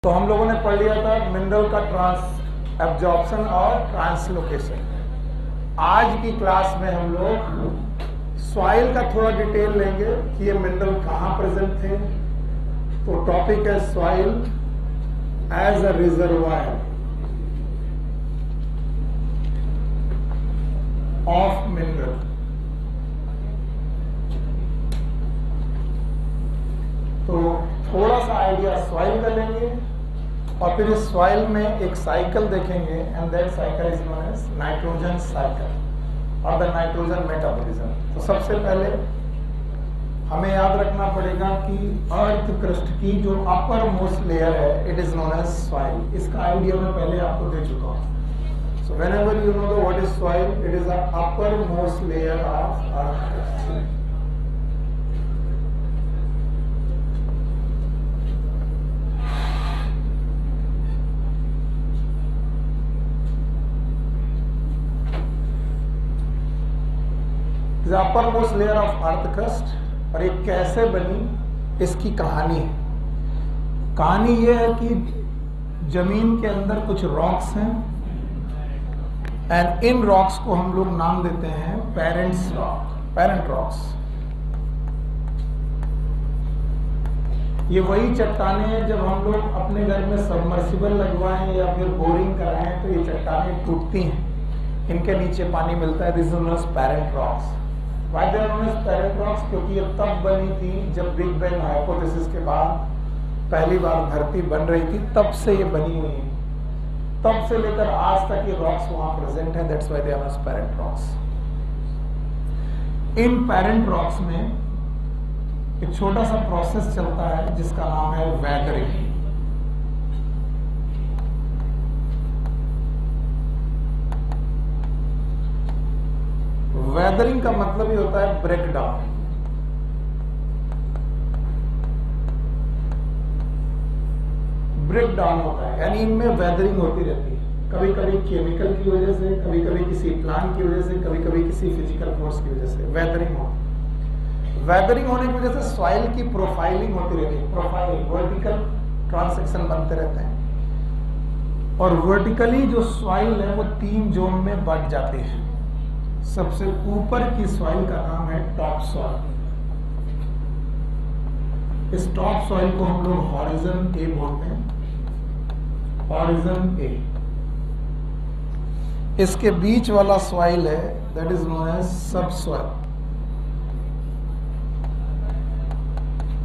तो हम लोगों ने पढ़ लिया था मिनरल का ट्रांस एब्जॉर्प्शन और ट्रांसलोकेशन। आज की क्लास में हम लोग सॉइल का थोड़ा डिटेल लेंगे कि ये मिनरल कहाँ प्रेजेंट थे। तो टॉपिक है soil as a reservoir of mineral. तो थोड़ा सा आइडिया सॉइल का लेंगे और फिर इस सॉइल में एक साइकिल देखेंगे and that cycle is known as nitrogen cycle और द नाइट्रोजन मेटाबॉलिज्म। तो सबसे पहले हमें याद रखना पड़ेगा कि अर्थ क्रस्ट की जो अपर मोस्ट लेयर है it is known as soil. इसका आइडिया मैं पहले आपको दे चुका हूँ। So whenever you know what is soil, it is the uppermost layer of earth crust. The uppermost layer of earth crust। और ये कैसे बनी इसकी कहानी है। कहानी ये है कि जमीन के अंदर कुछ रॉक्स हैं एंड इन रॉक्स को हम लोग नाम देते हैं पेरेंट रॉक्स। ये वही चट्टानें हैं जब हम लोग अपने घर में सबमर्सिबल लगवाएं या फिर बोरिंग कराएं तो ये चट्टानें टूटती हैं, इनके नीचे पानी मिलता है। This is known as parent rocks. Why they are known as parent rocks? क्योंकि ये तब बनी थी जब बिग बैंग हाइपोथेसिस के बाद पहली बार धरती बन रही थी, तब से ये बनी हुई है। तब से लेकर आज तक ये रॉक्स वहां प्रेजेंट है। That's why they are parent rocks. इन पेरेंट रॉक्स में एक छोटा सा प्रोसेस चलता है जिसका नाम है वेदरिंग। वेदरिंग का मतलब ही होता है ब्रेक डाउन। ब्रेक डाउन होता है, यानी इनमें वेदरिंग होती रहती है। कभी कभी केमिकल की वजह से, कभी कभी किसी प्लांट की वजह से, कभी कभी किसी फिजिकल फोर्स की वजह से वेदरिंग होती है। वेदरिंग होने की वजह से सॉइल की प्रोफाइलिंग होती रहती है। प्रोफाइलिंग, वर्टिकल ट्रांसेक्शन बनते रहते हैं और वर्टिकली जो सॉइल है वो 3 जोन में बढ़ जाती है। सबसे ऊपर की सॉइल का नाम है टॉप सॉइल। इस टॉप सॉइल को हम लोग हॉरिजन ए बोलते हैं, हॉरिजन ए। इसके बीच वाला सॉइल है दैट इज नोन एज सब सॉइल।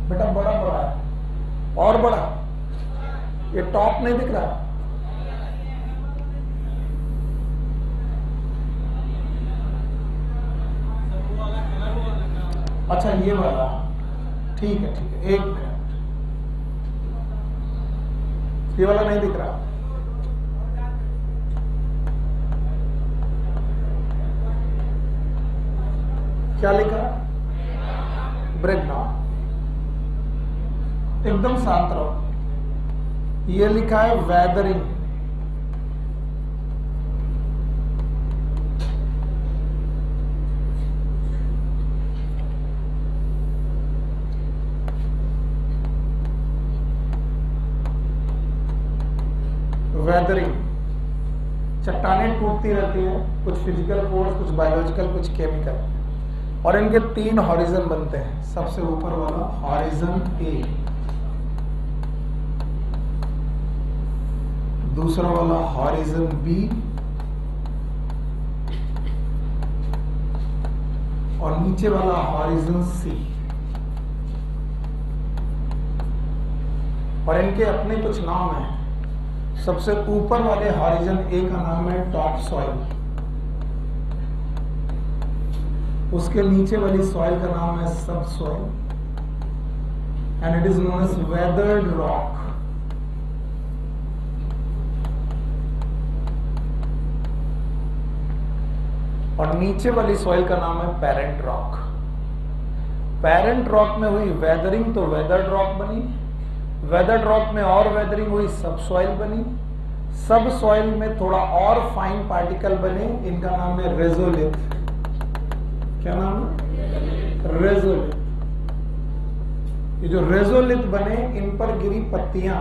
बेटा बड़ा बड़ा है और बड़ा, ये टॉप नहीं दिख रहा। अच्छा ये वाला, ठीक है ठीक है, एक मिनट, ये वाला नहीं दिख रहा। क्या लिखा? ब्रेकडाउन। एकदम शांत रहो। ये लिखा है वेदरिंग। वेदरिंग, चट्टानें टूटती रहती हैं, कुछ फिजिकल फोर्स, कुछ बायोलॉजिकल, कुछ केमिकल, और इनके 3 हॉरिजन बनते हैं। सबसे ऊपर वाला हॉरिजन ए, दूसरा वाला हॉरिजन बी और नीचे वाला हॉरिजन सी। और इनके अपने कुछ नाम हैं। सबसे ऊपर वाले हॉरिजन ए का नाम है टॉप सॉइल, उसके नीचे वाली सॉइल का नाम है subsoil and it is known as weathered rock. और नीचे वाली सॉइल का नाम है पेरेंट रॉक। पेरेंट रॉक में हुई वेदरिंग तो वेदर्ड रॉक बनी, वेदर्ड रॉक में और वेदरिंग हुई सब सॉइल बनी, सब सॉइल में थोड़ा और फाइन पार्टिकल बने, इनका नाम है रेजोलिथ। क्या नाम है? रेजोलिथ। ये जो रेजोलिथ बने इन पर गिरी पत्तियां,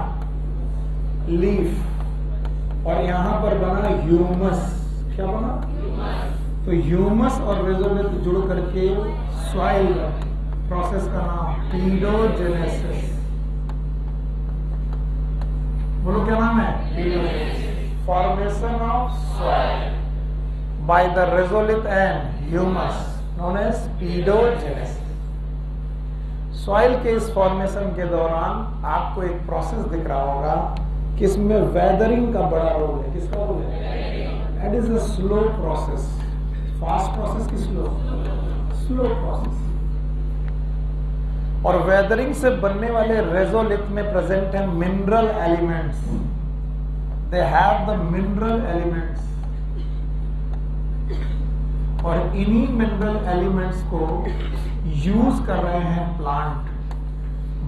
लीफ, और यहां पर बना ह्यूमस। क्या बना? तो ह्यूमस और रेजोलिथ जुड़ करके सॉइल प्रोसेस का नाम पीडोजेनेसिस। बोलो क्या नाम है? Formation of soil by the regolith and humus known as pedogenesis. Soil के इस फॉर्मेशन के दौरान आपको एक प्रोसेस दिख रहा होगा कि इसमें वेदरिंग का बड़ा रोल है। किसका रोल है? It is a slow process. Fast process की स्लो प्रोसेस। और वेदरिंग से बनने वाले रेजोलिथ में प्रेजेंट है mineral elements. They have the mineral elements, और इन्हीं मिनरल एलिमेंट्स को यूज कर रहे हैं plant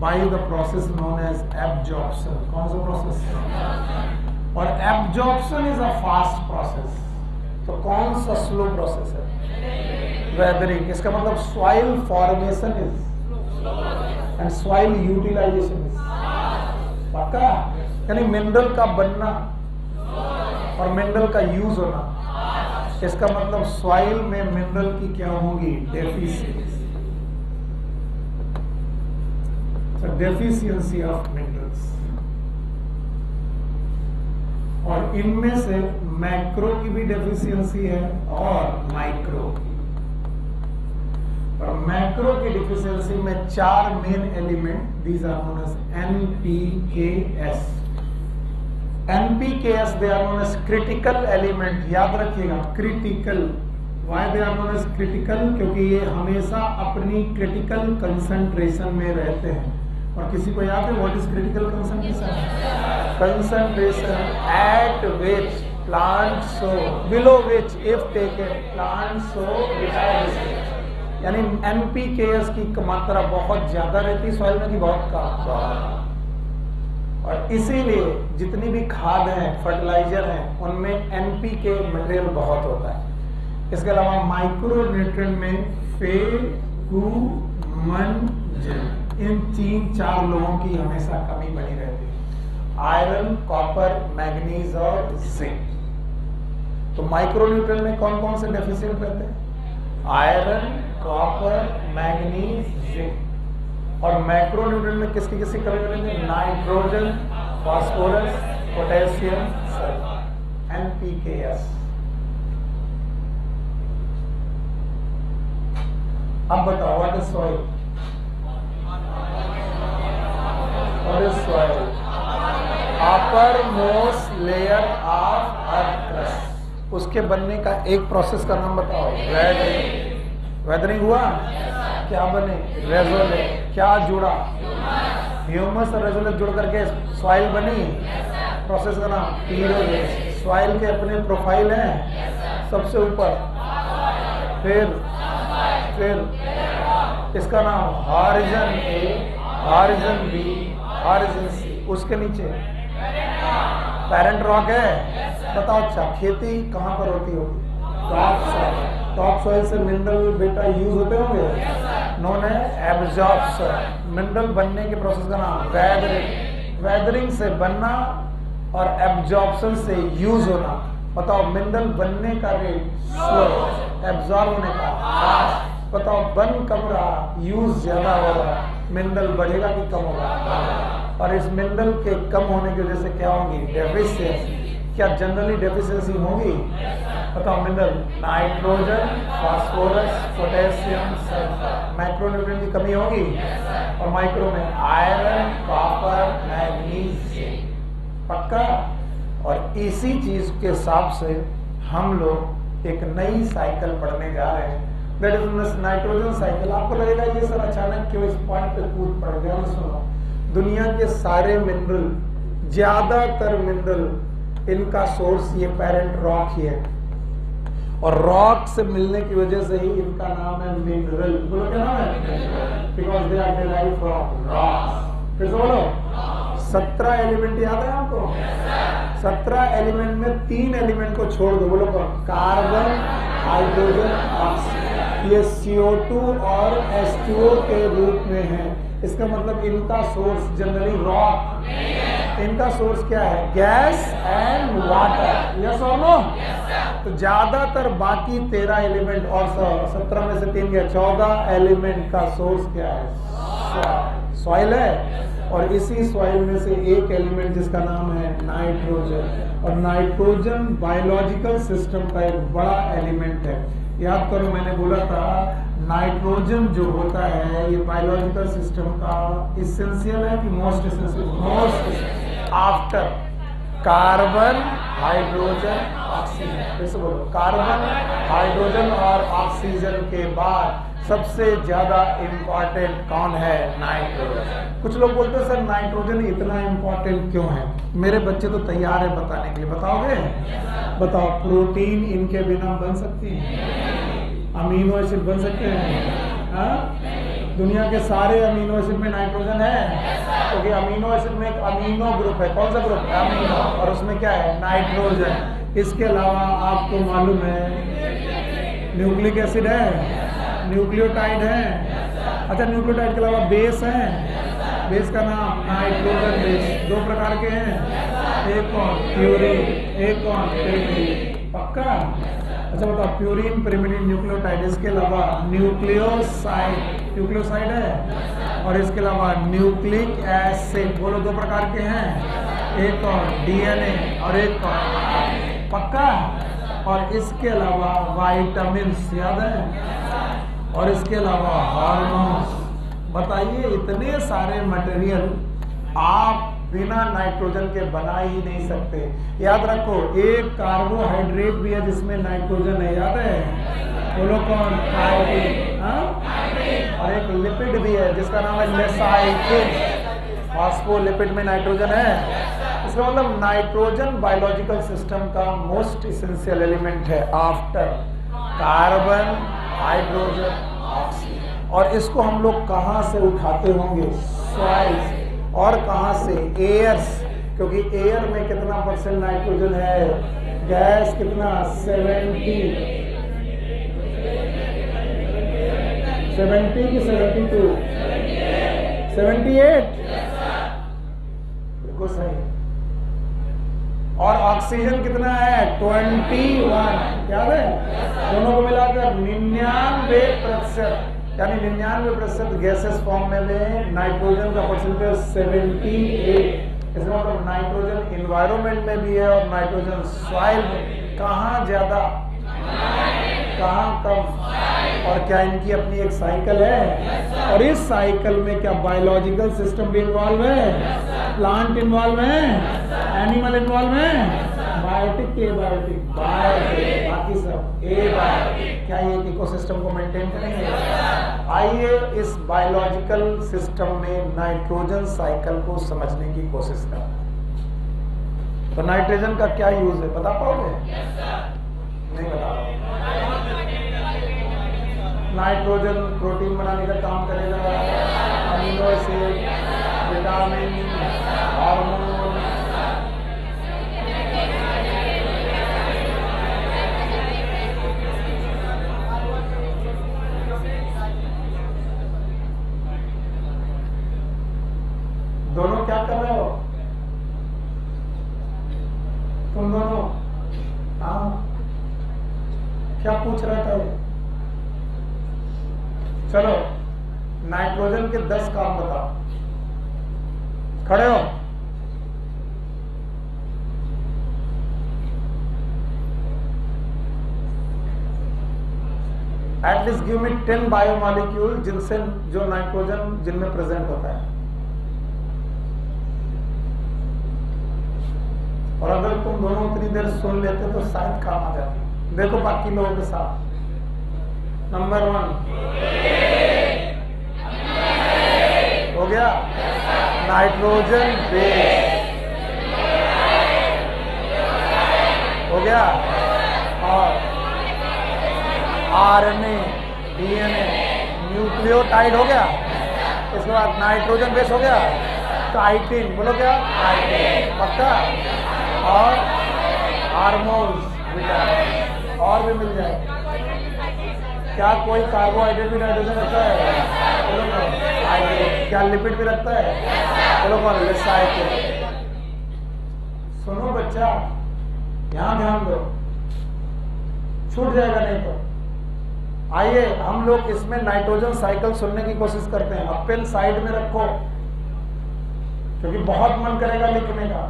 by the process known as absorption. कौन सा प्रोसेस? और absorption is a fast process. तो कौन सा स्लो प्रोसेस है? वेदरिंग। इसका मतलब soil formation is and soil utilisation is. पक्का? यानी मिनरल का बनना और मिनरल का यूज होना, इसका मतलब सॉइल में मिनरल की क्या होगी? Deficiency of minerals. और इनमें से मैक्रो की भी डेफिशिएंसी है और माइक्रो की। और मैक्रो की डेफिशिएंसी में 4 main element, these are known as NPKs। NPKs they are known as critical element. याद रखिएगा, critical. Why they are known as critical? क्योंकि ये हमेशा अपनी क्रिटिकल कंसंट्रेशन में रहते हैं। और किसी को याद है what is critical concentration? Concentration eight which plant so below which if taken plant so without. यानी NPKs की मात्रा बहुत ज्यादा रहती सॉइल में कि बहुत कम। और इसीलिए जितनी भी खाद हैं, फर्टिलाइजर हैं, उनमें NPK मटेरियल बहुत होता है। इसके अलावा माइक्रो न्यूट्रिएंट में फे, कु, मन, जिंक, इन 3-4 लोगों की हमेशा कमी बनी रहती है। आयरन, कॉपर, मैग्नीज और जिंक। तो माइक्रो न्यूट्रिएंट में कौन कौन से डेफिशिएंट रहते हैं? Iron, copper, manganese, zinc. और मैक्रो न्यूट्रिएंट में किसकी किसकी कमी रहती है? Nitrogen, phosphorus, potassium, sulphur, NPKs। अब बताओ what is soil? What is soil? Uppermost layer of earth crust। उसके बनने का एक प्रोसेस का नाम बताओ। वेदरिंग। वेदरिंग हुआ? क्या बने? रेजोलिथ। क्या जुड़ा? ह्यूमस और रेजोलिथ जुड़ करके सॉइल बनी। प्रोसेस का नाम पीडोजेनेसिस। सॉइल के अपने प्रोफाइल हैं, सबसे ऊपर, फिर इसका नाम हॉरिजन ए, हॉरिजन बी, हॉरिजन सी। उसके नीचे पेरेंट रॉक है। बताओ अच्छा, खेती कहां पर होती होगी? Top soil. टॉप सॉइल से मिनरल बेटा यूज होते होंगे, नोन है एब्जॉर्प्शन। मिनरल बनने के प्रोसेस का नाम वेदरिंग। वेदरिंग से बनना और एब्जॉर्प्शन से यूज होना। बताओ मिनरल बनने का रेट स्लो, एब्जॉर्ब होने का फास्ट। बताओ बन कम रहा, यूज ज्यादा हो रहा, मिनरल बढ़ेगा कि कम होगा? और इस मिनरल के कम होने की वजह से क्या होगी? डेफिशिएंसी। क्या जनरली डेफिशिएंसी होगी? बताओ mineral, nitrogen, phosphorus, potassium, sulphur. Macronutrient की कमी होगी। और माइक्रो में आयरन, कॉपर, मैग्नीज। पक्का? और इसी चीज के हिसाब से हम लोग एक नई साइकिल पढ़ने जा रहे हैं, दैट इज नाइट्रोजन साइकिल। आपको लगेगा ये सर अचानक क्यों इस पॉइंट पे कूद पड़ गया? सुनो, दुनिया के सारे मिनरल, ज्यादातर मिनरल, इनका सोर्स ये पेरेंट रॉक ही है। और रॉक से मिलने की वजह से ही इनका नाम है मिनरल। बोलो क्या नाम है? Because they are derived from rocks. फिर से बोलो, 17 एलिमेंट याद है आपको? 17 एलिमेंट में 3 एलिमेंट को छोड़ दो। बोलो कार्बन, हाइड्रोजन, ऑक्सीजन। ये CO2 और H2O के रूप में है। इसका मतलब इनका सोर्स जनरली रॉक। इनका सोर्स क्या है? Gas and water. यस और नो? तो ज्यादातर बाकी 13 एलिमेंट और 17 में से 3 गया, 14 एलिमेंट का सोर्स क्या है? सॉइल है। और इसी सॉइल में से एक एलिमेंट जिसका नाम है नाइट्रोजन। और नाइट्रोजन बायोलॉजिकल सिस्टम का एक बड़ा एलिमेंट है। याद करो, मैंने बोला था नाइट्रोजन जो होता है ये बायोलॉजिकल सिस्टम का इसेंशियल है कि most essential? Most. After carbon, hydrogen, oxygen. फिर से बोलो, कार्बन, हाइड्रोजन और ऑक्सीजन के बाद सबसे ज्यादा इंपॉर्टेंट कौन है? नाइट्रोजन। कुछ लोग बोलते हैं सर नाइट्रोजन इतना इंपॉर्टेंट क्यों है? मेरे बच्चे तो तैयार है बताने के लिए। बताओगे? बताओ। प्रोटीन इनके बिना बन सकती है? अमीनो एसिड बन सकते हैं? हाँ? दुनिया के सारे अमीनो एसिड में नाइट्रोजन है, क्योंकि अमीनो एसिड में एक अमीनो ग्रुप है। कौन सा ग्रुप? अमीनो। और उसमें क्या है? नाइट्रोजन। इसके अलावा आपको मालूम है न्यूक्लिक एसिड है, न्यूक्लियोटाइड है। अच्छा, न्यूक्लियोटाइड के अलावा बेस है। बेस का नाम नाइट्रोजन बेस। 2 प्रकार के हैं, एक कौन? प्यूरिन, एक कौन? पिरिमिडिन। पक्का? अच्छा बताओ, प्यूरिन, पिरिमिडिन, न्यूक्लियोटाइड। इसके अलावा न्यूक्लियोसाइड, न्यूक्लियोसाइड है। और इसके अलावा न्यूक्लिक एसिड। बोलो 2 प्रकार के हैं, एक कौन? डीएनए और एक कौन? पक्का? और इसके अलावा वाइटामिन्स, याद है? और इसके अलावा हार्मोन्स। बताइए, इतने सारे मटेरियल आप बिना नाइट्रोजन के बना ही नहीं सकते। याद रखो, एक कार्बोहाइड्रेट भी है जिसमें नाइट्रोजन है, याद है? बोलो कौन? थायमिन। और एक लिपिड भी है जिसका नाम है लेसाइथिन। फॉस्फोलिपिड में नाइट्रोजन है। इसका मतलब नाइट्रोजन बायोलॉजिकल सिस्टम का मोस्ट इसेंशियल एलिमेंट है आफ्टर कार्बन, हाइड्रोजन, ऑक्सीजन। और इसको हम लोग कहां से उठाते होंगे? सॉइल से। और कहां से? एयर से, क्योंकि एयर में कितना % नाइट्रोजन है? गैस कितना? 70 की 72? 78? बिल्कुल सही। और ऑक्सीजन कितना है? 21। याद है? दोनों को मिलाकर 99%, यानी 99% गैसेस फॉर्म में नाइट्रोजन का परसेंटेज 78। इसका मतलब नाइट्रोजन इन्वायरमेंट में भी है और नाइट्रोजन सॉइल में। कहाँ ज्यादा, कहाँ कम? और क्या इनकी अपनी एक साइकिल है? और इस साइकिल में क्या बायोलॉजिकल सिस्टम भी इन्वॉल्व है? प्लांट इन्वॉल्व है? एनिमल इन्वॉल्व है? बायोटिक के बायोटिक, बायोटिक, बाकी सब एबायोटिक। क्या ये इकोसिस्टम को मेंटेन करेंगे? आइए इस बायोलॉजिकल सिस्टम में नाइट्रोजन साइकिल को समझने की कोशिश करें। तो नाइट्रोजन का क्या यूज है, बता पाओगे? नहीं बता पाओगे। नाइट्रोजन प्रोटीन बनाने का काम करेगा, अमीनो एसिड, विटामिन, हार्मोन। दोनों क्या कर रहे हो तुम दोनों? हाँ, क्या पूछ रहा था? चलो, नाइट्रोजन के 10 काम बताओ। खड़े हो? एटलीस्ट गिव मी 10 बायोमॉलिक्यूल जिनसे जो नाइट्रोजन जिनमें प्रेजेंट होता है। और अगर तुम दोनों उतनी देर सुन लेते तो शायद काम आ जाती। देखो बाकी लोगों के साथ। नंबर 1 हो गया, नाइट्रोजन बेस हो गया, और आरएनए, डीएनए, न्यूक्लियोटाइड हो गया। इसके बाद नाइट्रोजन बेस हो गया, काइटिन। बोलो क्या? काइटिन। पक्का? और हार्मोन्स, विटामिन, और भी मिल जाए। क्या कोई कार्बोहाइड्रेट भी नाइट्रोजन रखता है? क्या लिपिड भी रखता है? चलो कौन? लिसाइथिन। सुनो बच्चा, यहां ध्यान दो, छूट जाएगा नहीं तो। आइए हम लोग इसमें नाइट्रोजन साइकिल सुनने की कोशिश करते हैं। अब पेन साइड में रखो क्योंकि बहुत मन करेगा लिखने का।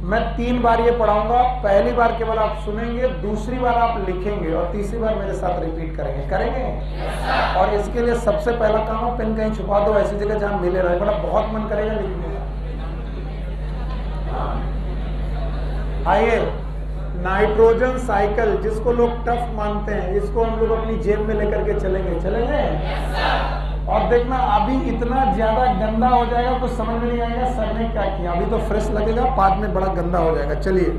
मैं 3 बार ये पढ़ाऊंगा, पहली बार केवल आप सुनेंगे, दूसरी बार आप लिखेंगे और तीसरी बार मेरे साथ रिपीट करेंगे। और इसके लिए सबसे पहला काम है पेन कहीं छुपा दो ऐसी जगह जहां मिले रहे, मतलब बहुत मन करेगा लिखने का। आइए, नाइट्रोजन साइकिल जिसको लोग टफ मानते हैं, इसको हम लोग अपनी जेब में लेकर के चलेंगे। और देखना अभी इतना ज्यादा गंदा हो जाएगा कुछ समझ में नहीं आएगा सर ने क्या किया। अभी तो फ्रेश लगेगा, बाद में बड़ा गंदा हो जाएगा। चलिए,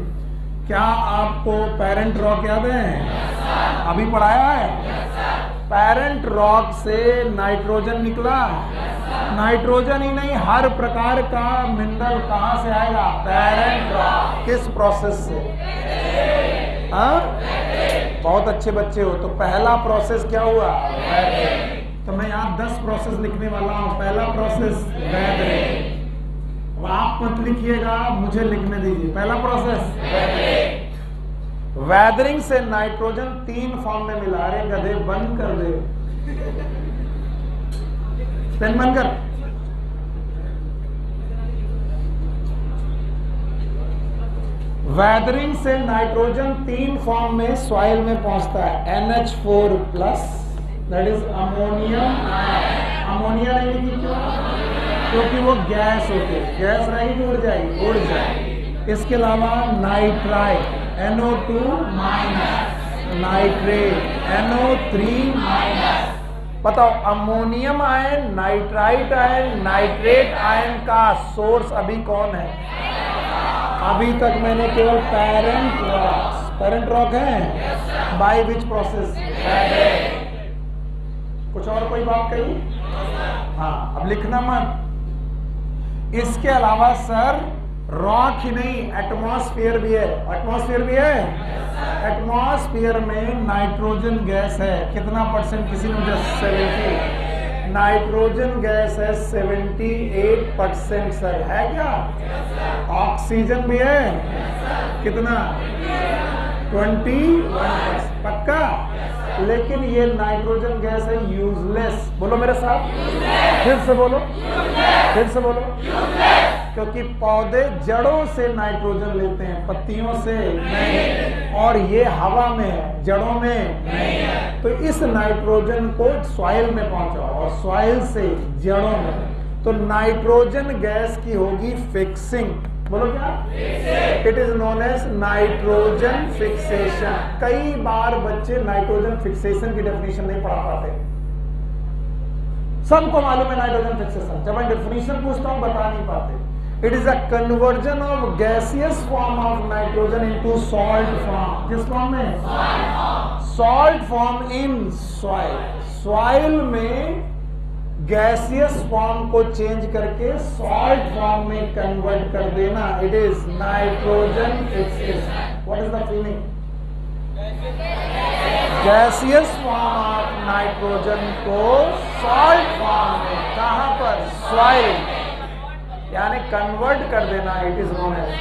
क्या आपको पेरेंट रॉक याद है? अभी पढ़ाया है। पेरेंट रॉक से नाइट्रोजन निकला। नाइट्रोजन ही नहीं, हर प्रकार का मिनरल कहां से आएगा? Parent rock. किस प्रोसेस से? बहुत अच्छे बच्चे हो। तो पहला प्रोसेस क्या हुआ? तो मैं यहाँ 10 प्रोसेस लिखने वाला हूँ। पहला प्रोसेस वेदरिंग। आप मत लिखिएगा, मुझे लिखने दीजिए। पहला प्रोसेस वेदरिंग से नाइट्रोजन 3 फॉर्म में मिला। अरे गधे बंद कर दे, पेन बंद कर। वेदरिंग से नाइट्रोजन 3 फॉर्म में सॉइल में पहुंचता है। NH4+, that is ammonia. Ammonia नहीं लिखी क्यों? क्योंकि वो गैस होती है। गैस रहेगी उड़ जाएगी, उड़ जाएगी। इसके अलावा नाइट्राइट NO2-, नाइट्रेट NO3-। बताओ, ammonium ion, nitrite ion, nitrate ion का सोर्स अभी कौन है? अभी तक मैंने केवल पेरेंट रॉक है। By which process? कुछ और कोई बात कही? हाँ, अब लिखना मत। इसके अलावा सर रॉक ही नहीं, एटमॉस्फेयर भी है। एटमॉस्फेयर भी है। एटमॉस्फेयर में नाइट्रोजन गैस है। कितना % किसी ने मुझे? 70। नाइट्रोजन गैस है 78% सर, है क्या? ऑक्सीजन भी है। कितना? 21%। पक्का? लेकिन ये नाइट्रोजन गैस है यूजलेस। बोलो मेरे साथ, फिर से बोलो, फिर से बोलो। क्योंकि पौधे जड़ों से नाइट्रोजन लेते हैं, पत्तियों से नहीं। और ये हवा में है, जड़ों में नहीं। तो इस नाइट्रोजन को सॉइल में पहुंचाओ और सॉइल से जड़ों में। तो नाइट्रोजन गैस की होगी फिक्सिंग। बोलो क्या? It is known as nitrogen fixation. कई बार बच्चे नाइट्रोजन फिक्सेशन की डेफिनेशन नहीं पढ़ा पाते। सबको मालूम है नाइट्रोजन फिक्सेशन, जब मैं डेफिनेशन पूछता हूं बता नहीं पाते। It is a conversion of gaseous form of nitrogen into salt form. किस फॉर्म में? Salt form in soil. Soil में गैसियस फॉर्म को चेंज करके सॉल्ट फॉर्म में कन्वर्ट कर देना। It is nitrogen fixation. What is the feeling? Gaseous form of nitrogen को salt form में, कहां पर? सॉइल, यानी कन्वर्ट कर देना। It is known as.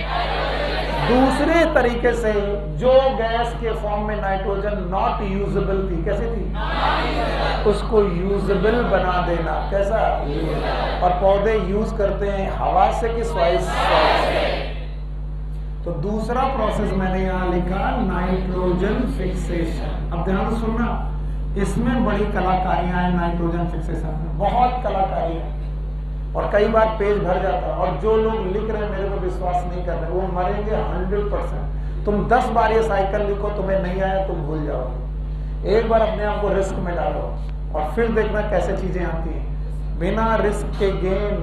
दूसरे तरीके से जो गैस के फॉर्म में नाइट्रोजन नॉट यूजेबल थी, कैसे थी? उसको यूजेबल बना देना। कैसा? और पौधे यूज करते हैं हवा से कि सॉइल से? तो दूसरा प्रोसेस मैंने यहां लिखा नाइट्रोजन फिक्सेशन। अब ध्यान से सुनना, इसमें बड़ी कलाकारियां हैं। नाइट्रोजन फिक्सेशन में बहुत कलाकारी है और कई बार पेज भर जाता है। और जो लोग लिख रहे हैं मेरे को विश्वास नहीं कर रहे, वो मरेंगे 100%। तुम 10 बार ये साइकिल लिखो, तुम्हें नहीं आया तुम भूल जाओगे। एक बार अपने आप को रिस्क में डालो और फिर देखना कैसे चीजें आती हैं। बिना रिस्क के गेम।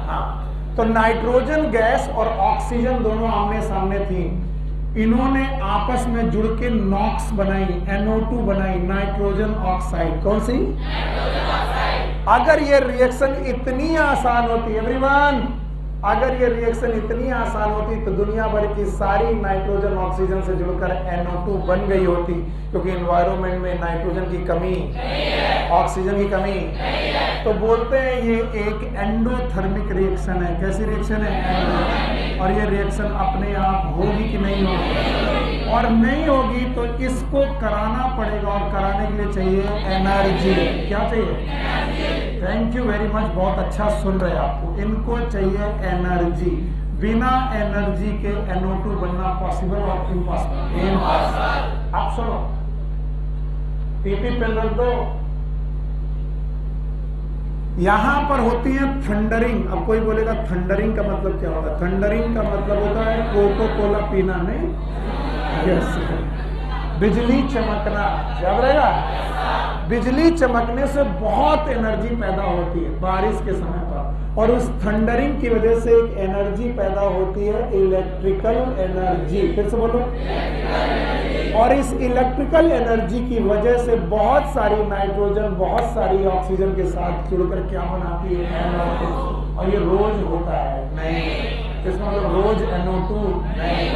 हाँ, तो नाइट्रोजन गैस और ऑक्सीजन दोनों आमने सामने थी। इन्होंने आपस में जुड़ के नॉक्स बनाई, NO2 बनाई, नाइट्रोजन ऑक्साइड। कौन सी? अगर ये रिएक्शन इतनी आसान होती, एवरीवन, अगर ये रिएक्शन इतनी आसान होती तो दुनिया भर की सारी नाइट्रोजन ऑक्सीजन से जुड़कर NO2 बन गई होती। क्योंकि एनवायरनमेंट में नाइट्रोजन की कमी, ऑक्सीजन की कमी, तो बोलते हैं ये एक एंडोथर्मिक रिएक्शन है। कैसी रिएक्शन है? और ये रिएक्शन अपने आप होगी कि नहीं होगी, और नहीं होगी तो इसको कराना पड़ेगा, और कराने के लिए चाहिए एनर्जी। क्या चाहिए? थैंक यू वेरी मच, बहुत अच्छा सुन रहे आपको। इनको चाहिए एनर्जी। बिना एनर्जी के NO2 बनना पॉसिबल और इम्पॉसिबल? आप सुनो, पीपी पेन रख दो। यहां पर होती है थंडरिंग। अब कोई बोलेगा थंडरिंग का मतलब क्या होता है? थंडरिंग का मतलब होता है कोको कोला पीना, नहीं? यस, बिजली चमकना। याद रहेगा? बिजली चमकने से बहुत एनर्जी पैदा होती है बारिश के समय पर, और उस थंडरिंग की वजह से एक एनर्जी पैदा होती है, इलेक्ट्रिकल एनर्जी। फिर से बोलो। और इस इलेक्ट्रिकल एनर्जी की वजह से बहुत सारी नाइट्रोजन बहुत सारी ऑक्सीजन के साथ जुड़कर क्या बनाती है? NO2। और ये रोज होता है? नहीं। इसका मतलब रोज NO2 नहीं।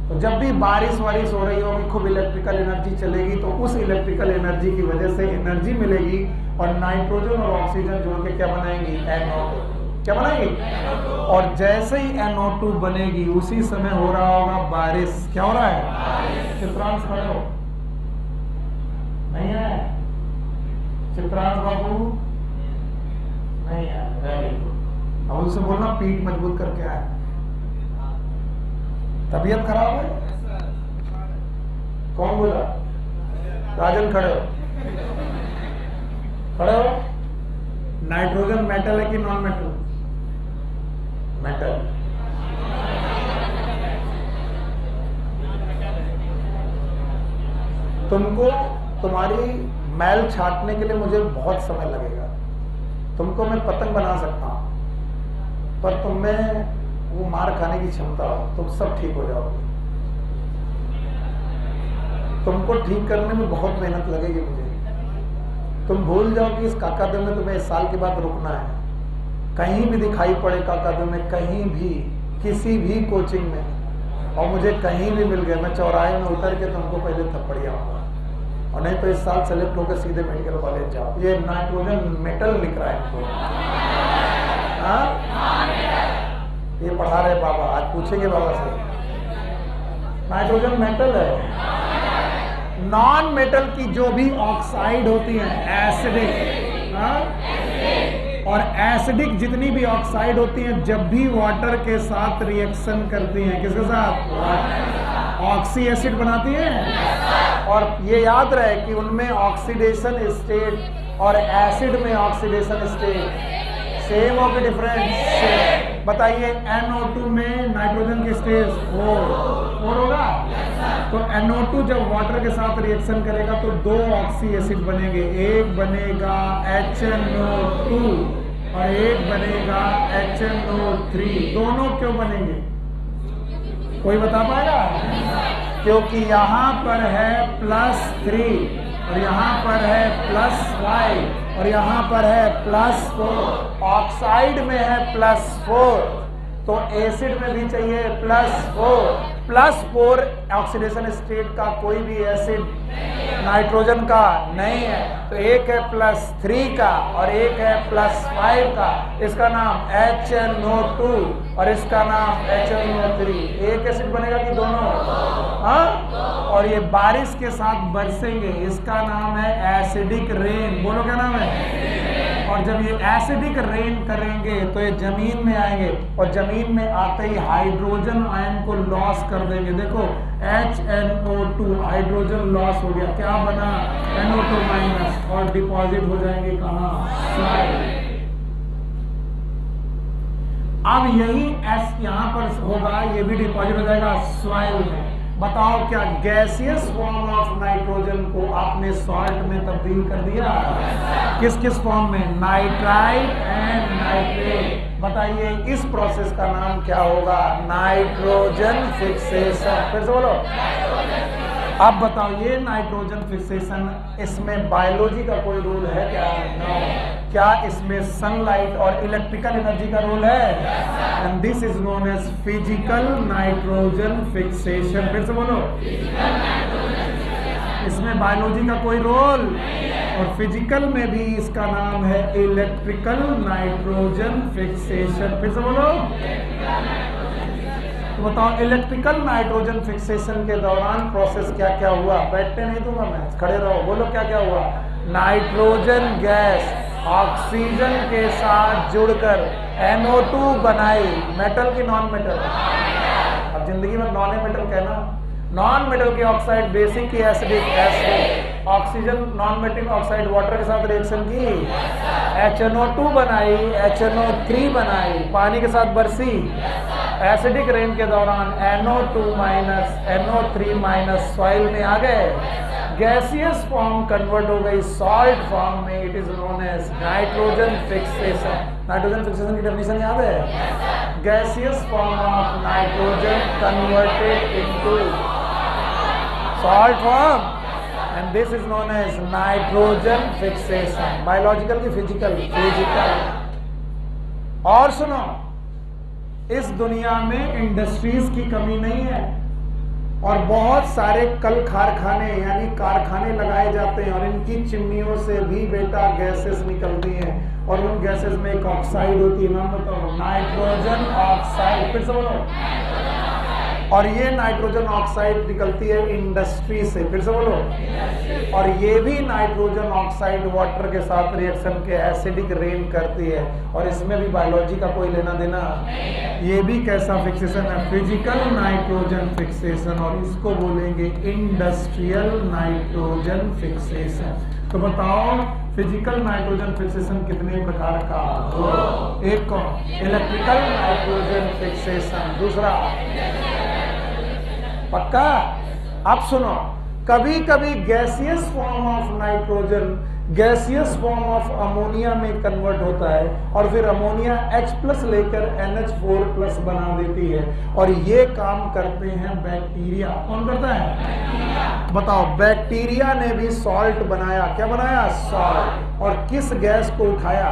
तो जब भी बारिश वारिश हो रही होगी, खूब इलेक्ट्रिकल एनर्जी चलेगी, तो उस इलेक्ट्रिकल एनर्जी की वजह से एनर्जी मिलेगी, और नाइट्रोजन और ऑक्सीजन जोड़ के क्या बनाएंगी? NO2। क्या बनाएंगी? और जैसे ही NO2 बनेगी उसी समय हो रहा होगा बारिश। क्या हो रहा है? चित्रांश खड़े हो। नहीं है? चित्रांश बाबू नहीं है? Very good. अब उनसे बोलना पीठ मजबूत करके आए। तबीयत खराब है? कौन बोला? राजन खड़े हो। खड़े हो। नाइट्रोजन मेटल है कि नॉन मेटल? मेटल। तुमको तुम्हारी मैल छाटने के लिए मुझे बहुत समय लगेगा। तुमको मैं पतंग बना सकता हूं, पर तुम्हें वो मार खाने की क्षमता हो, तुम सब ठीक हो जाओगे। तुमको ठीक करने में बहुत मेहनत लगेगी मुझे। तुम भूल जाओ कि इस काकादे में तुम्हें इस साल के बाद रुकना है। कहीं भी दिखाई पड़े काकादे में, कहीं भी, किसी भी कोचिंग में, और मुझे कहीं भी मिल गए, मैं चौराहे में उतर के तुमको पहले थप्पड़िया होगा, और नहीं तो इस साल सेलेक्ट होकर सीधे मेडिकल कॉलेज जाओ। ये नाइट्रोजन मेटल लिख रहा है इनको। ये पढ़ा रहे बाबा, आज पूछेंगे बाबा से। नाइट्रोजन मेटल है। नॉन मेटल की जो भी ऑक्साइड होती है एसिडिक, और एसिडिक जितनी भी ऑक्साइड होती हैं जब भी वाटर के साथ रिएक्शन करती हैं, किसके साथ? ऑक्सी एसिड बनाती हैं। और ये याद रहे कि उनमें ऑक्सीडेशन स्टेट और एसिड में ऑक्सीडेशन स्टेट सेम हो कि डिफरेंट? बताइए, NO2 में नाइट्रोजन के स्टेज 4 होगा। तो NO2 जब वाटर के साथ रिएक्शन करेगा तो 2 ऑक्सी एसिड बनेंगे। एक बनेगा HNO2 और एक बनेगा HNO3। दोनों क्यों बनेंगे? कोई बता पाएगा? क्योंकि यहाँ पर है +3 और यहाँ पर है +5 और यहाँ पर है +4। ऑक्साइड में है +4, तो एसिड में भी चाहिए +4। +4 ऑक्सीडेशन स्टेट का कोई भी एसिड नाइट्रोजन का नहीं है। तो एक है +3 का और एक है +5 का। इसका नाम HNO2 और इसका नाम HNO3। एक एसिड बनेगा कि दोनों? हाँ। और ये बारिश के साथ बरसेंगे, इसका नाम है एसिडिक रेन। बोलो क्या नाम है? और जब ये एसिडिक रेन करेंगे तो ये जमीन में आएंगे, और जमीन में आते ही हाइड्रोजन आयन को लॉस कर देंगे। देखो HNO2 हाइड्रोजन लॉस हो गया, क्या बना? NO2- और डिपॉजिट हो जाएंगे कहाँ? सॉइल। अब यही S यहाँ पर होगा, ये भी डिपॉजिट हो जाएगा सॉइल में। बताओ, क्या गैसियस फॉर्म ऑफ नाइट्रोजन को आपने सॉल्ट में तब्दील कर दिया? किस किस फॉर्म में? Nitrite and nitrate. बताइए, इस प्रोसेस का नाम क्या होगा? Nitrogen fixation. फिर से बोलो। अब बताओ, ये नाइट्रोजन फिक्सेशन, इसमें बायोलॉजी का कोई रोल है क्या? नो। क्या इसमें सनलाइट और इलेक्ट्रिकल एनर्जी का रोल है? And this is known as physical nitrogen fixation. फिर से बोलो। इसमें बायोलॉजी का कोई रोल और फिजिकल में भी इसका नाम है इलेक्ट्रिकल नाइट्रोजन फिक्सेशन। फिर से बोलो। तो बताओ इलेक्ट्रिकल नाइट्रोजन फिक्सेशन के दौरान प्रोसेस क्या क्या हुआ। बैठने नहीं दूंगा मैं, खड़े रहो। बोलो क्या क्या हुआ। नाइट्रोजन गैस ऑक्सीजन के साथ जुड़कर NO2 बनाई। मेटल की नॉन मेटल? अब जिंदगी में नॉन मेटल कहना। नॉन मेटल की ऑक्साइड बेसिक की acidic acid, oxygen non metal oxide water के साथ रिएक्शन की HNO2 बनाई, HNO3 बनाई, पानी के साथ बरसी। एसिडिक रेन के दौरान NO2 minus NO3 minus soil में आ गए। गैसियस फॉर्म कन्वर्ट हो गई सॉल्ट फॉर्म में। It is known as nitrogen fixation. Nitrogen fixation की डेफिनेशन याद है? Gaseous form of nitrogen converted into salt form and this is known as nitrogen fixation. Biological की physical? Physical. और सुनो, इस दुनिया में इंडस्ट्रीज की कमी नहीं है और बहुत सारे कल कारखाने यानी कारखाने लगाए जाते हैं और इनकी चिमनियों से भी बेटा गैसेस निकलती हैं और उन गैसेस में एक ऑक्साइड होती है। नाम बताओ। Nitrogen oxide. फिर से बोलो। और ये नाइट्रोजन ऑक्साइड निकलती है इंडस्ट्री से। फिर से बोलो। और ये भी नाइट्रोजन ऑक्साइड वाटर के साथ रिएक्शन के एसिडिक रेन करती है और इसमें भी बायोलॉजी का कोई लेना देना। ये भी कैसा फिक्सेशन है? फिजिकल नाइट्रोजन फिक्सेशन और इसको बोलेंगे इंडस्ट्रियल नाइट्रोजन फिक्सेशन। तो बताओ फिजिकल नाइट्रोजन फिक्सेशन कितने प्रकार का? एक कौन? Electrical nitrogen fixation. दूसरा पक्का? अब सुनो, कभी कभी gaseous form of nitrogen gaseous form of ammonia में कन्वर्ट होता है और फिर अमोनिया H+ लेकर NH4+ बना देती है और ये काम करते हैं बैक्टीरिया। कौन करता है? बताओ। बैक्टीरिया ने भी सॉल्ट बनाया। क्या बनाया? सॉल्ट। और किस गैस को उठाया?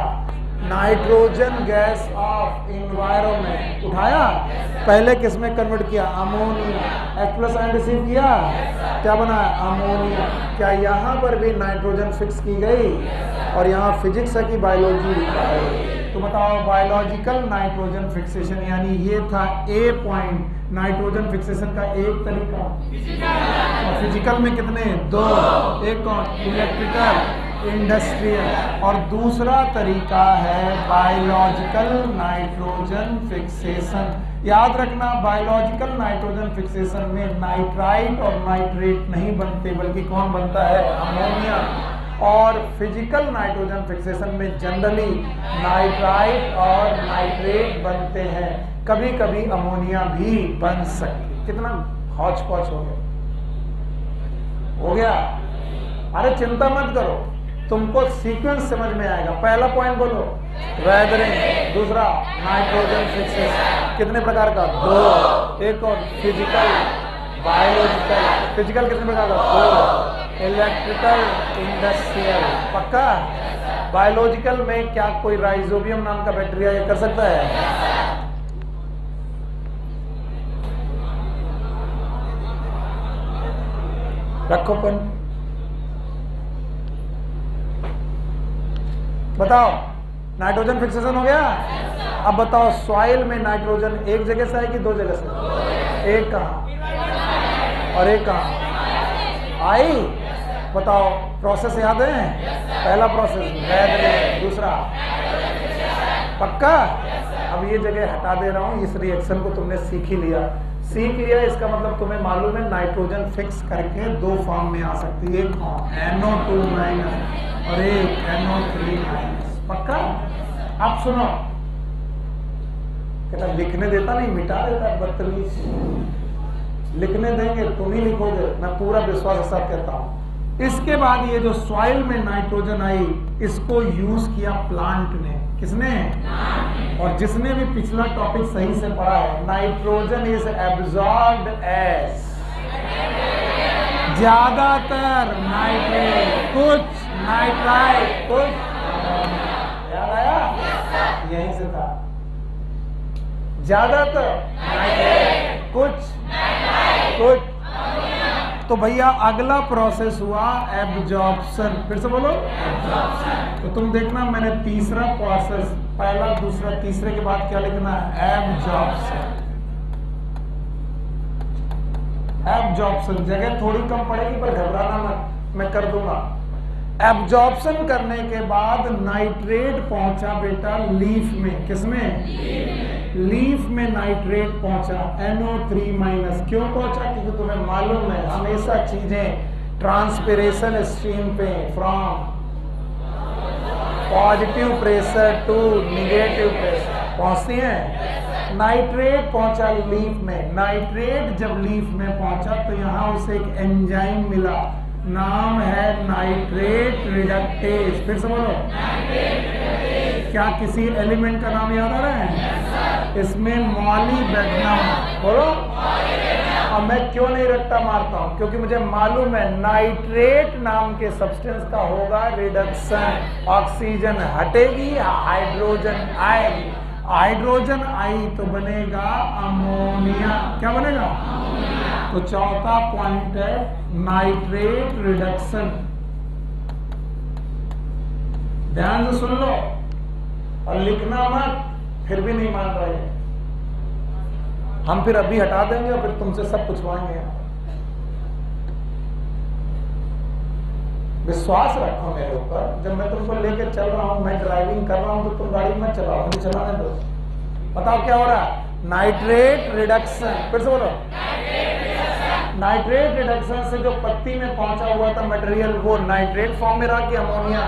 नाइट्रोजन गैस ऑफ इन्वायरमेंट उठाया। पहले किस में कन्वर्ट किया? अमोनिया। H+ आयन रिसीव किया, क्या बना? अमोनिया। क्या यहाँ पर भी नाइट्रोजन फिक्स की गई? और यहाँ फिजिक्स है कि बायोलॉजी? तो बताओ बायोलॉजिकल नाइट्रोजन फिक्सेशन यानी ये था A पॉइंट नाइट्रोजन फिक्सेशन का एक तरीका। और फिजिकल में कितने? दो। एक कौन? Electrical, industrial. और दूसरा तरीका है बायोलॉजिकल नाइट्रोजन फिक्सेशन। याद रखना बायोलॉजिकल नाइट्रोजन फिक्सेशन में नाइट्राइट और नाइट्रेट नहीं बनते बल्कि कौन बनता है? अमोनिया। और फिजिकल नाइट्रोजन फिक्सेशन में जनरली नाइट्राइट और नाइट्रेट बनते हैं। कभी कभी अमोनिया भी बन सकती। कितना हौच पौच हो गया? हो गया? अरे चिंता मत करो, तुमको सीक्वेंस समझ में आएगा। पहला पॉइंट बोलो, वेदरिंग। दूसरा नाइट्रोजन फिक्सेशन। कितने प्रकार का? दो। एक और फिजिकल, बायोलॉजिकल। फिजिकल कितने प्रकार का? दो। Electrical, industrial. पक्का? बायोलॉजिकल में क्या कोई राइजोबियम नाम का बैक्टीरिया ये कर सकता है? रखो पेन। बताओ नाइट्रोजन फिक्सेशन हो गया। अब बताओ सॉइल में नाइट्रोजन एक जगह से आएगी दो जगह से? एक कहां और एक कहां आई? बताओ प्रोसेस याद है? पहला प्रोसेस वेदरिंग, दूसरा पक्का? अब ये जगह हटा दे रहा हूं। इस रिएक्शन को तुमने सीख ही लिया। सीख लिया इसका मतलब तुम्हें मालूम है नाइट्रोजन फिक्स करके दो फॉर्म में आ सकती है। एक NO2 माइनस और एक NO3 माइनस। पक्का? अब सुनो, कहता लिखने देता नहीं, मिटा देता बदतमीज। लिखने देंगे तुम ही लिखोगे, मैं पूरा विश्वास के साथ कहता हूं। इसके बाद ये जो सॉइल में नाइट्रोजन आई इसको यूज किया प्लांट ने। किसने? और जिसने भी पिछला टॉपिक सही से पढ़ा है, नाइट्रोजन इज एब्जॉर्ब्ड एज, ज्यादातर नाइट्रेट, कुछ नाइट्राइट, कुछ। याद आया? यहीं से था। ज्यादातर नाइट्रेट, कुछ। तो भैया अगला प्रोसेस हुआ एब्जॉर्प्शन। फिर से बोलो। तो तुम देखना मैंने तीसरा प्रोसेस, पहला दूसरा तीसरे के बाद क्या लिखना है, एब्जॉर्प्शन। एब्जॉर्प्शन जगह थोड़ी कम पड़ेगी पर घबराना मत, मैं कर दूंगा। एब्जॉर्प्शन करने के बाद नाइट्रेट पहुंचा बेटा लीफ में। किसमें? लीफ में नाइट्रेट पहुंचा, NO3-। क्यों पहुंचा? क्योंकि तुम्हें मालूम है हमेशा चीजें ट्रांसपिरेशन स्ट्रीम पे from positive pressure to negative pressure पहुंचती हैं। नाइट्रेट पहुंचा लीफ में। नाइट्रेट जब लीफ में पहुंचा तो यहां उसे एक एंजाइम मिला, नाम है नाइट्रेट रिडक्टेज। फिर से बोलो। क्या किसी एलिमेंट का नाम याद आ रहा है? इसमें मॉलीब्डेनम। बोलो। और मैं क्यों नहीं रट्टा मारता हूं? क्योंकि मुझे मालूम है नाइट्रेट नाम के सब्सटेंस का होगा रिडक्शन। ऑक्सीजन हटेगी, हाइड्रोजन आएगी, हाइड्रोजन आई तो बनेगा अमोनिया। क्या बनेगा? तो चौथा पॉइंट है नाइट्रेट रिडक्शन। ध्यान से सुन लो और लिखना मत, फिर भी नहीं मान रहे। हम फिर अभी हटा देंगे और फिर तुमसे सब पूछवाएंगे। विश्वास रखो मेरे ऊपर। जब मैं तुमको लेके चल रहा हूं, मैं ड्राइविंग कर रहा हूं, तो तुम गाड़ी मत चलाओ, मुझे चलाने दो। बताओ क्या हो रहा है? Nitrate reduction. फिर से बोलो। नाइट्रेट रिडक्शन से जो पत्ती में पहुंचा हुआ था मटेरियल वो नाइट्रेट फॉर्म में रहा कि अमोनिया?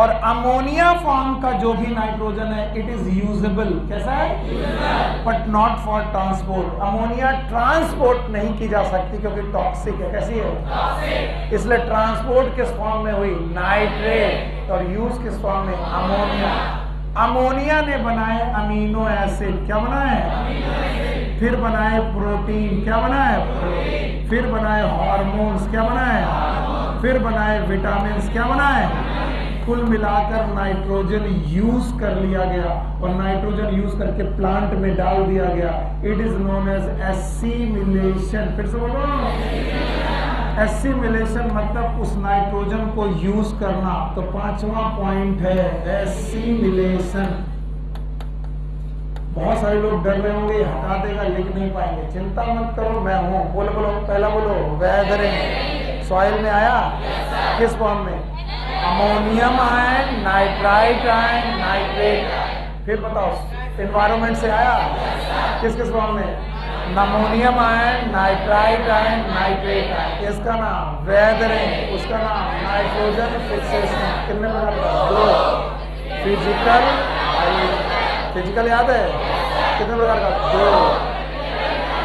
और अमोनिया फॉर्म का जो भी नाइट्रोजन है इट इज यूजेबल। कैसा है? But not for transport. Ammonia transport नहीं की जा सकती क्योंकि टॉक्सिक है। कैसी है? इसलिए ट्रांसपोर्ट किस फॉर्म में हुई? नाइट्रेट। और यूज किस फॉर्म में? अमोनिया। अमोनिया ने बनाए अमीनो एसिड। क्या बनाए? फिर बनाए प्रोटीन। क्या बनाए? प्रोटीन। फिर बनाए हार्मोन्स। क्या बनाए? फिर बनाए विटामिन्स। क्या बनाए? कुल मिलाकर नाइट्रोजन यूज कर लिया गया और नाइट्रोजन यूज करके प्लांट में डाल दिया गया। It is known as assimilation. फिर से बोलो। एसिमिलेशन मतलब उस नाइट्रोजन को यूज करना। तो पांचवा पॉइंट है एसिमिलेशन। बहुत सारे लोग डर रहे होंगे हटा देगा, लिख नहीं पाएंगे। चिंता मत करो, मैं हूं। बोलो बोलो, पहला बोलो। वेदरिंग। सॉइल में आया? किस फॉर्म में? Ammonium ion, nitrite ion, nitrate ion. फिर बताओ एनवायरमेंट से आया? किस किस फॉर्म में? Ammonium ion, nitrite ion, nitrate ion. इसका नाम वेदरिंग, उसका नाम नाइट्रोजन फिक्सेशन। कितने प्रकार का? 2। फिजिकल, फिजिकल याद है? कितने प्रकार का? 2।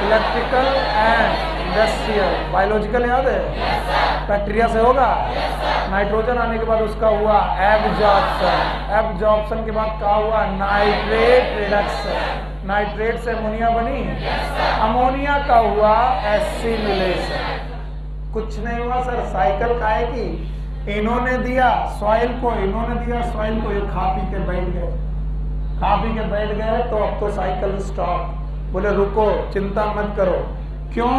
Electrical and industrial. बायोलॉजिकल याद है? बैक्टीरिया से होगा। नाइट्रोजन आने के बाद उसका हुआ एब्जॉर्प्शन। एब्जॉर्प्शन के बाद क्या हुआ? Nitrate reduction. नाइट्रेट से अमोनिया बनी। अमोनिया का हुआ एसिमिलेशन। कुछ नहीं हुआ सर, साइकिल का है कि इन्होंने दिया सॉइल को, इन्होंने दिया सॉइल को, ये खा पी के बैठ गए। खा पी के बैठ गए तो अब तो साइकिल स्टॉप। बोले रुको, चिंता मत करो। क्यों?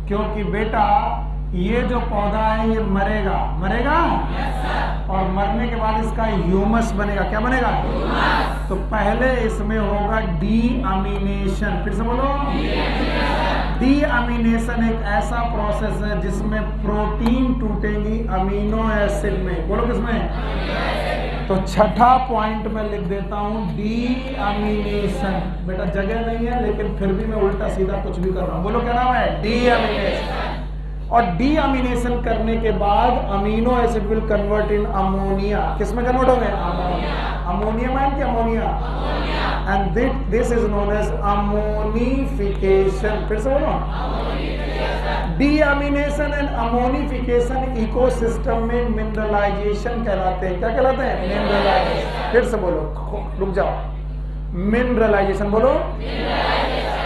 क्योंकि बेटा ये जो पौधा है ये मरेगा। मरेगा? और मरने के बाद इसका ह्यूमस बनेगा। क्या बनेगा? तो पहले इसमें होगा डीअमीनेशन। फिर से बोलो। डीअमीनेशन एक ऐसा प्रोसेस है जिसमें प्रोटीन टूटेंगी अमीनो एसिड में। बोलो किसमें? तो छठा पॉइंट में लिख देता हूं डीअमीनेशन। बेटा जगह नहीं है लेकिन फिर भी मैं उल्टा सीधा कुछ भी कर रहा हूं। बोलो क्या नाम है? डीअमीनेशन। और डीअमीनेशन करने के बाद amino acid will convert in ammonia. किसमें कन्वर्ट होंगे? अमोनिया। अमोनियम आयन की ammonia. And this is known as ammonification. फिर से बोलो। डीअमीनेशन एंड अमोनिफिकेशन इकोसिस्टम में मिनरलाइजेशन कहलाते हैं। क्या कहलाते हैं? मिनरलाइजेशन। फिर से बोलो, रुक जाओ। मिनरलाइजेशन बोलो।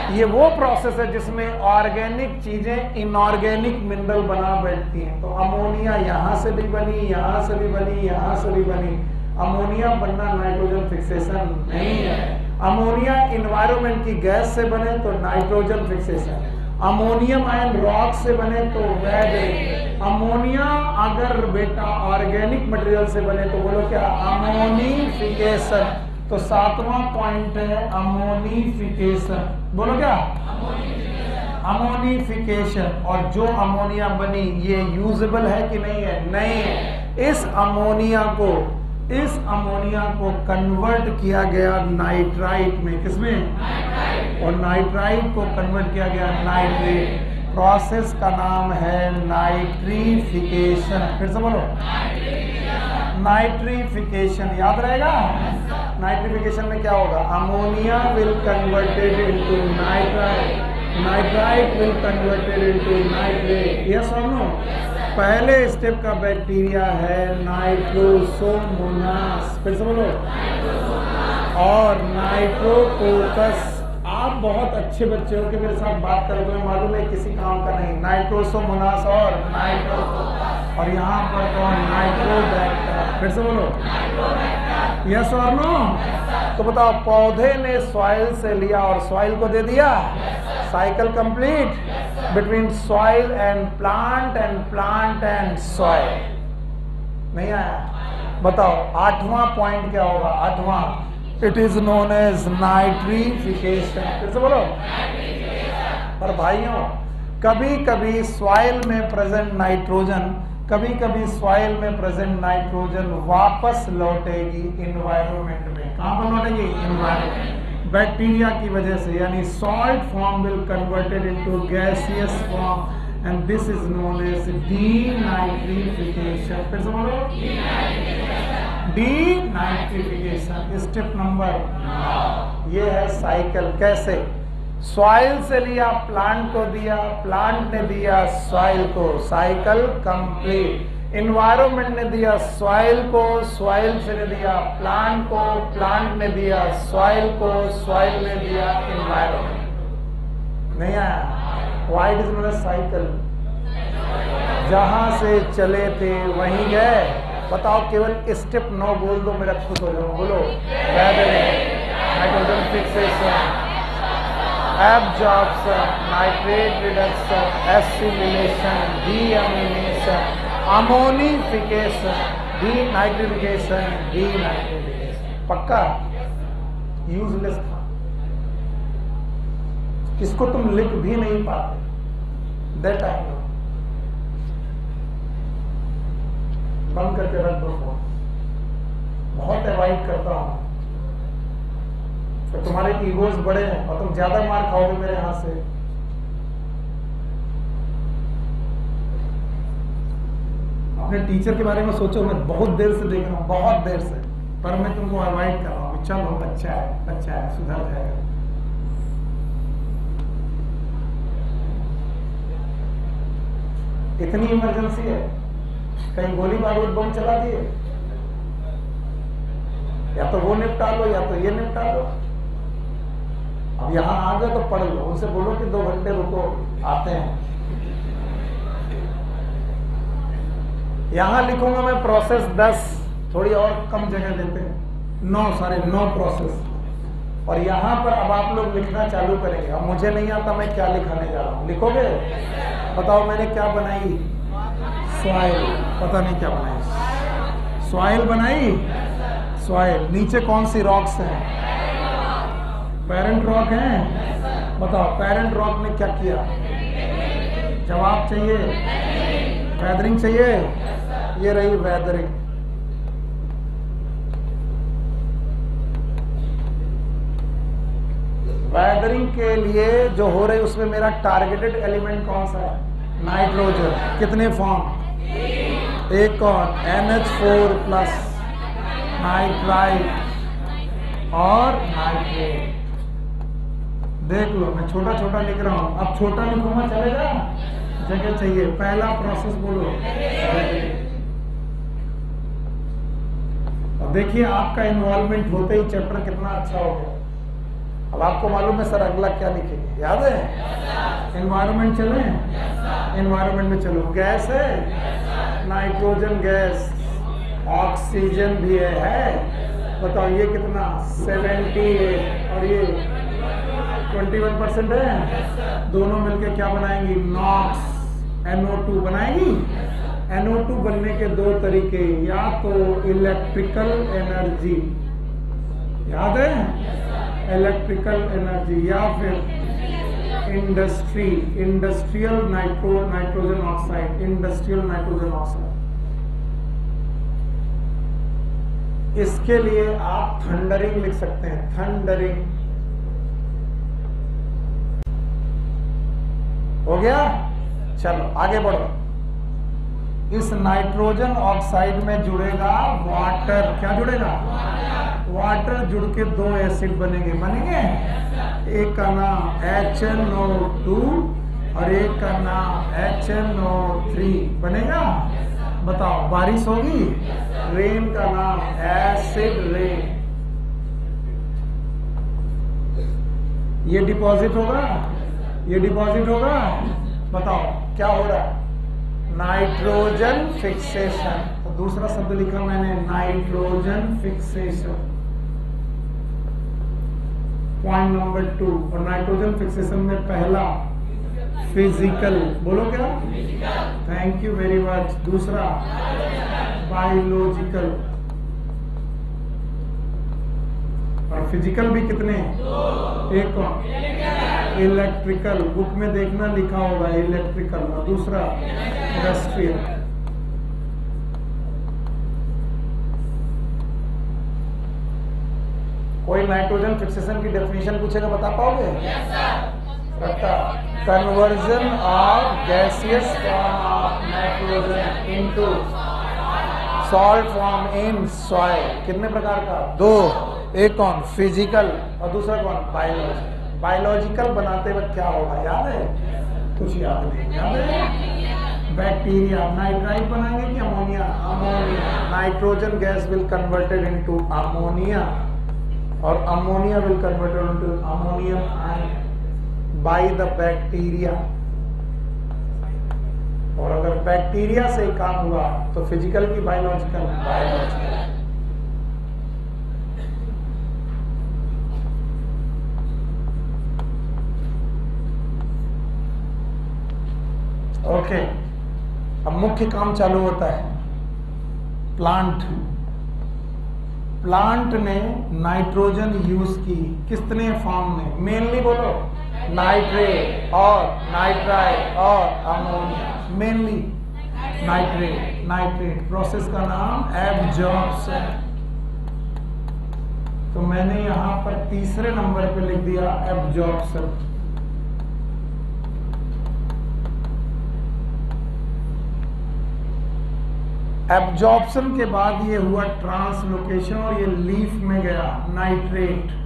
ये वो प्रोसेस है जिसमें ऑर्गेनिक चीजें इनऑर्गेनिक मिनरल बना बैठती हैं। तो अमोनिया यहां से भी बनी, यहां से भी बनी, यहां से भी बनी। अमोनिया बनना नाइट्रोजन फिक्सेशन नहीं है। अमोनिया इन्वायरमेंट की गैस से बने तो nitrogen fixation. Ammonium ion rock से बने तो वैदरिक। अमोनिया अगर बेटा ऑर्गेनिक मटेरियल से बने तो बोलो क्या, अमोनिफिकेशन। तो 7वां पॉइंट है अमोनिफिकेशन। बोलो क्या, अमोनिफिकेशन। और जो अमोनिया बनी ये यूजेबल है कि नहीं है? नहीं है। इस अमोनिया को कन्वर्ट किया गया नाइट्राइट में। किसमें? और नाइट्राइट को कन्वर्ट किया गया नाइट्रेट। प्रोसेस का नाम है नाइट्रिफिकेशन। फिर से बोलो, नाइट्रिफिकेशन। याद रहेगा? नाइट्रिफिकेशन में क्या होगा? Ammonia will converted into nitrite, nitrite will converted into nitrate. Yes और नो? पहले स्टेप का बैक्टीरिया है नाइट्रोसोमोनास। फिर से बोलो, और नाइट्रोकोकस। आप बहुत अच्छे बच्चे हो कि मेरे साथ बात करो, तुम्हें मालूम है किसी काम का नहीं। नाइट्रोसोमोनास और और यहाँ पर कौन? नाइट्रोबैक्टर। फिर से बोलो, यस और नो? तो बताओ, पौधे ने सॉइल से लिया और सॉइल को दे दिया। Cycle complete between soil and plant and soil. नहीं आया? बताओ 8वां पॉइंट क्या होगा? 8वां, it is known as nitrification. फिर से बोलो। और भाइयों, कभी कभी सॉइल में प्रेजेंट नाइट्रोजन, कभी कभी सॉइल में प्रेजेंट नाइट्रोजन वापस लौटेगी इन्वायरमेंट में। कहां पर लौटेगी? इन्वायरमेंट। बैक्टीरिया की वजह से, यानी salt form will converted into gaseous form and this is known as denitrification. फिर से बोलो, डीनाइट्रिफिकेशन। Step number 9। ये है साइकिल। कैसे? सॉइल से लिया, प्लांट को दिया, प्लांट ने दिया सॉइल को, साइकिल कंप्लीट। इन्वायरमेंट ने दिया सॉइल को, सॉइल से ने दिया प्लांट को, प्लांट ने दिया सॉइल को, सॉइल ने दिया इन्वायरमेंट। नहीं आया? Why it is not a cycle? जहां से चले थे वहीं गए। बताओ, केवल स्टेप 9 बोल दो, मेरा खुश हो जाओ। बोलो, nitrogen fixation, absorption, nitrate reduction, assimilation, deamination, ammonification, denitrification, denitrification. पक्का? यूजलेस था, इसको तुम लिख भी नहीं पाते। That I know. बंद करके रख दो फोन। बहुत अवॉइड करता हूं तो तुम्हारे ईगोज बड़े हैं और तुम ज्यादा मार खाओगे मेरे हाथ से। अपने टीचर के बारे में सोचो, मैं बहुत देर से देख रहा हूँ, बहुत देर से, पर मैं तुमको अवॉइड कर रहा हूँ। चलो, बच्चा है, सुधर जाएगा। इतनी इमरजेंसी है, कहीं गोली बारूद बम चला दिए, या तो वो निपटा लो या तो ये निपटा लो। अब यहां आ गए तो पढ़ लो, उनसे बोलो कि 2 घंटे रुको, आते हैं। यहां लिखूंगा मैं प्रोसेस 10, थोड़ी और कम जगह देते हैं, 9 प्रोसेस। और यहां पर अब आप लोग लिखना चालू करेंगे। अब मुझे नहीं आता मैं क्या लिखाने जा रहा हूं, लिखोगे? बताओ, मैंने क्या बनाई? सॉइल। पता नहीं क्या बनाई, सॉइल बनाई। सॉइल, नीचे कौन सी रॉक्स हैं? पेरेंट रॉक हैं। बताओ, पेरेंट रॉक ने क्या किया? जवाब चाहिए? वेदरिंग चाहिए? ये रही वेदरिंग। वेदरिंग के लिए जो हो रही उसमें मेरा टारगेटेड एलिमेंट कौन सा है? नाइट्रोजन। कितने फॉर्म? एक कौन? NH4+ नाइट्राइट और नाइट्रेट। देख लो, मैं छोटा छोटा लिख रहा हूं, अब छोटा लिखूंगा चलेगा? जगह चाहिए। पहला प्रोसेस बोलो। अब देखिए, आपका इन्वॉल्वमेंट होते ही चैप्टर कितना अच्छा हो गया। अब आपको मालूम है सर अगला क्या लिखेंगे, याद है? एनवायरनमेंट चले, एनवायरनमेंट में चलो। गैस है, नाइट्रोजन गैस, ऑक्सीजन भी है। बताओ ये कितना? 78 और ये 21% है, दोनों मिलके क्या बनाएंगी? नॉक्स NO2 बनाएगी। NO2 बनने के दो तरीके, या तो इलेक्ट्रिकल एनर्जी, याद है, इलेक्ट्रिकल एनर्जी, या फिर industrial nitrogen oxide, industrial nitrogen oxide. इसके लिए आप थंडरिंग लिख सकते हैं, थंडरिंग। हो गया? चलो आगे बढ़ो। इस नाइट्रोजन ऑक्साइड में जुड़ेगा वाटर। क्या जुड़ेगा? वाटर जुड़ के दो एसिड बनेंगे। एक का नाम HNO2 और एक का नाम HNO3 बनेगा। बताओ, बारिश होगी, रेन का नाम एसिड रेन। ये डिपॉजिट होगा, ये डिपॉजिट होगा। बताओ क्या हो रहा है? Nitrogen fixation. तो दूसरा शब्द लिखा मैंने, नाइट्रोजन फिक्सेशन, पॉइंट नंबर 2। और नाइट्रोजन फिक्सेशन में पहला फिजिकल, बोलो क्या? Thank you very much. दूसरा बायोलॉजिकल, और फिजिकल भी कितने? एक कौन? इलेक्ट्रिकल। बुक में देखना लिखा होगा इलेक्ट्रिकल। और दूसरा इंडस्ट्रियल। कोई नाइट्रोजन फिक्सेशन की डेफिनेशन पूछेगा, बता पाओगे? रखता conversion of gaseous form of nitrogen into salt form in soil. कितने प्रकार का? दो। एक कौन? फिजिकल, और दूसरा कौन? बायोलॉजिकल। बायोलॉजिकल बनाते वक्त क्या होगा, याद है? कुछ याद नहीं, याद है? बैक्टीरिया नाइट्राइट बनाएंगे कि ammonia? Ammonia. Nitrogen gas will converted into ammonia, और ammonia will converted into ammonium ion by the bacteria. और अगर बैक्टीरिया से काम हुआ तो फिजिकल की बायोलॉजिकल? बायोलॉजिकल। ओके, अब मुख्य काम चालू होता है। प्लांट ने नाइट्रोजन यूज की कितने फॉर्म में? मेनली बोलो, नाइट्रेट और नाइट्राइट और अमोनिया। Mainly nitrate. प्रोसेस का नाम एब्जॉर्प्शन। तो मैंने यहां पर तीसरे नंबर पे लिख दिया एब्जॉर्प्शन। एब्जॉर्प्शन के बाद ये हुआ ट्रांसलोकेशन, और ये लीफ में गया नाइट्रेट।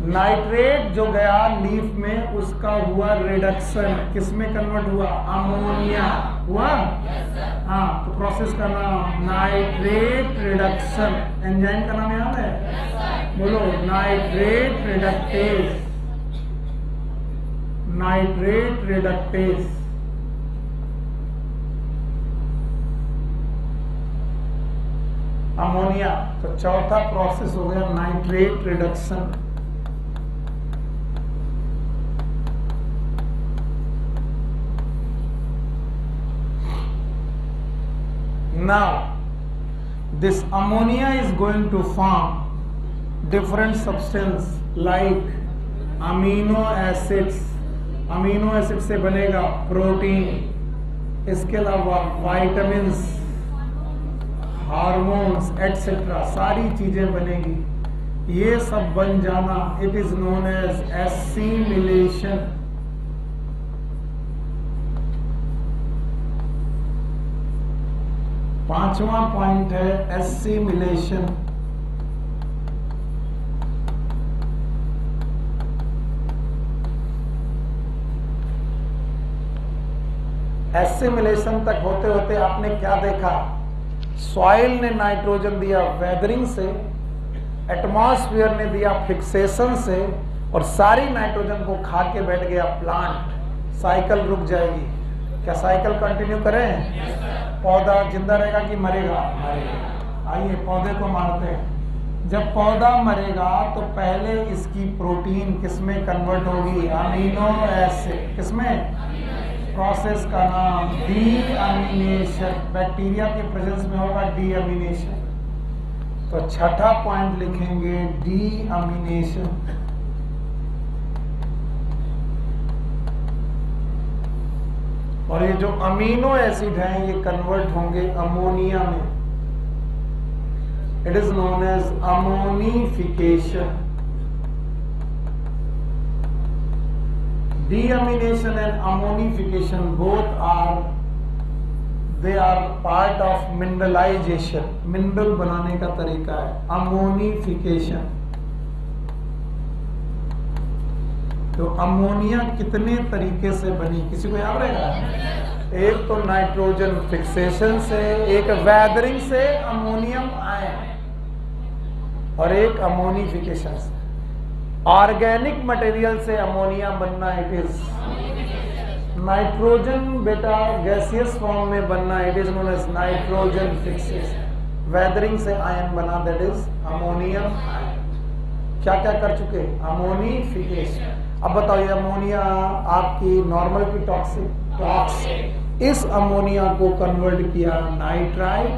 नाइट्रेट जो गया लीफ में, उसका हुआ रिडक्शन। किसमें कन्वर्ट हुआ? अमोनिया हुआ। हाँ, तो प्रोसेस का नाम नाइट्रेट रिडक्शन। एंजाइम का नाम याद है? बोलो, nitrate reductase. Nitrate reductase. Ammonia. तो चौथा प्रोसेस हो गया nitrate reduction. Now this ammonia is going to form different substance like amino acids। Amino acid से बनेगा प्रोटीन। इसके अलावा वाइटामिन्स, हार्मोन्स एटसेट्रा, सारी चीजें बनेगी। ये सब बन जाना, it is known as assimilation. पांचवा पॉइंट है एसिमिलेशन। एसिमिलेशन तक होते होते आपने क्या देखा? सॉइल ने नाइट्रोजन दिया वेदरिंग से, एटमॉस्फेयर ने दिया फिक्सेशन से, और सारी नाइट्रोजन को खा के बैठ गया प्लांट। साइकिल रुक जाएगी। क्या साइकिल कंटिन्यू करें? पौधा जिंदा रहेगा कि मरेगा? मरेगा। आइए पौधे को मारते हैं। जब पौधा मरेगा तो पहले इसकी प्रोटीन किसमें कन्वर्ट होगी? Amino acid. किसमें? प्रोसेस का नाम डीअमीनेशन। बैक्टीरिया के प्रेजेंस में होगा डीअमीनेशन। तो छठा पॉइंट लिखेंगे डीअमीनेशन। और ये जो अमीनो एसिड हैं ये कन्वर्ट होंगे अमोनिया में। It is known as ammonification. Deamination and ammonification both are part of mineralization. Mineral बनाने का तरीका है अमोनिफिकेशन। तो अमोनिया कितने तरीके से बनी, किसी को याद रहेगा? एक तो नाइट्रोजन फिक्सेशन से, एक वेदरिंग से अमोनियम आयन, और एक अमोनिफिकेशन से। ऑर्गेनिक मटेरियल से अमोनिया बनना इट इज नाइट्रोजन बेटा गैसियस फॉर्म में बनना it is known as nitrogen fixation. Weathering से आयन बना दैट इज अमोनियम आयन। क्या क्या कर चुके? अमोनिफिकेशन। अब बताओ ये अमोनिया आपकी नॉर्मल की टॉक्सिक, इस अमोनिया को कन्वर्ट किया नाइट्राइट,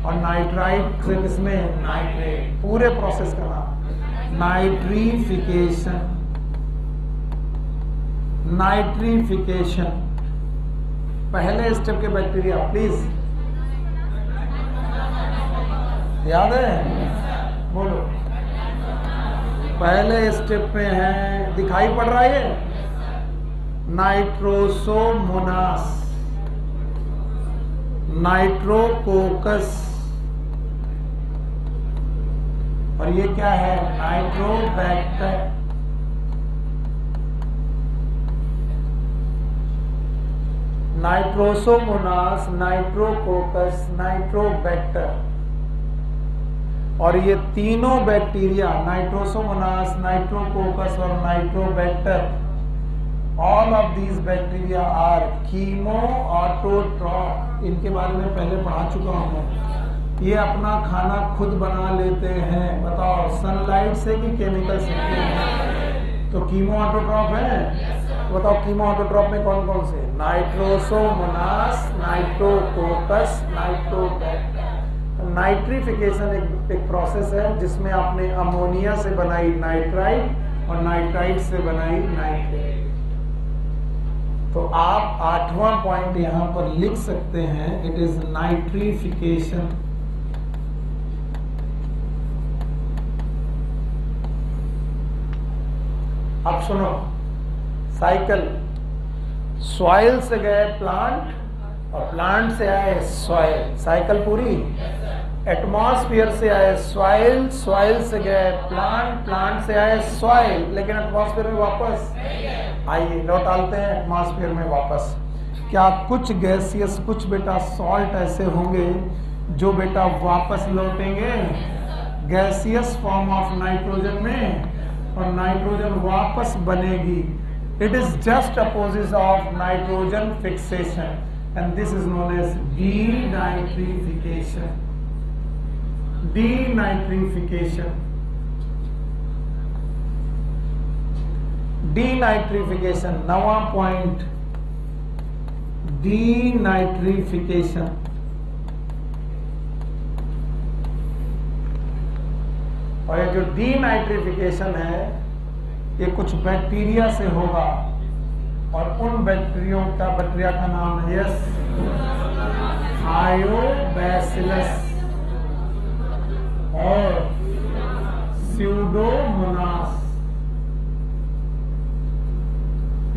और नाइट्राइट से किसमें? नाइट्रेट। पूरे प्रोसेस का नाम नाइट्रीफिकेशन। नाइट्रीफिकेशन पहले स्टेप के बैक्टीरिया, प्लीज याद है? बोलो। पहले स्टेप में है, दिखाई पड़ रहा है, नाइट्रोसोमोनास, नाइट्रोकोकस, और ये क्या है? नाइट्रोबैक्टर। Nitrosomonas, Nitrococcus, Nitrobacter. और ये तीनों बैक्टीरिया नाइट्रोसोमोनास, नाइट्रोकोकस और Nitrobacter, all of these bacteria are chemoautotroph. इनके बारे में पहले पढ़ा चुका हूं मैं। ये अपना खाना खुद बना लेते हैं। बताओ सनलाइट से कि केमिकल से? तो कीमो ऑटोट्रॉफ है। तो बताओ कीमो ऑटोट्रॉफ में कौन कौन से? Nitrosomonas, Nitrococcus, Nitrobacter. नाइट्रीफिकेशन एक प्रोसेस है जिसमें आपने अमोनिया से बनाई नाइट्राइट और नाइट्राइट से बनाई नाइट्रेट। तो आप 8वां पॉइंट यहां पर लिख सकते हैं, इट इज नाइट्रीफिकेशन। अब सुनो, साइकिल, सॉइल से गए प्लांट और प्लांट से आए सॉइल, साइकिल पूरी। एटमॉस्फेयर से आए सॉइल, सॉइल से गए प्लांट, प्लांट से आए सॉइल, लेकिन एटमॉस्फेयर में वापस आइए, लौटाते हैं एटमॉस्फेयर में वापस। क्या कुछ गैसियस, कुछ बेटा सॉल्ट ऐसे होंगे जो बेटा वापस लौटेंगे गैसियस फॉर्म ऑफ नाइट्रोजन में, और नाइट्रोजन वापस बनेगी। It is just opposite of nitrogen fixation and this is known as denitrification. Denitrification, denitrification 9वां पॉइंट, डीनाइट्रीफिकेशन। और ये जो डीनाइट्रीफिकेशन है ये कुछ बैक्टीरिया से होगा, और उन बैक्टीरिया का नाम है यस थायोबैसिलस और स्यूडोमोनास।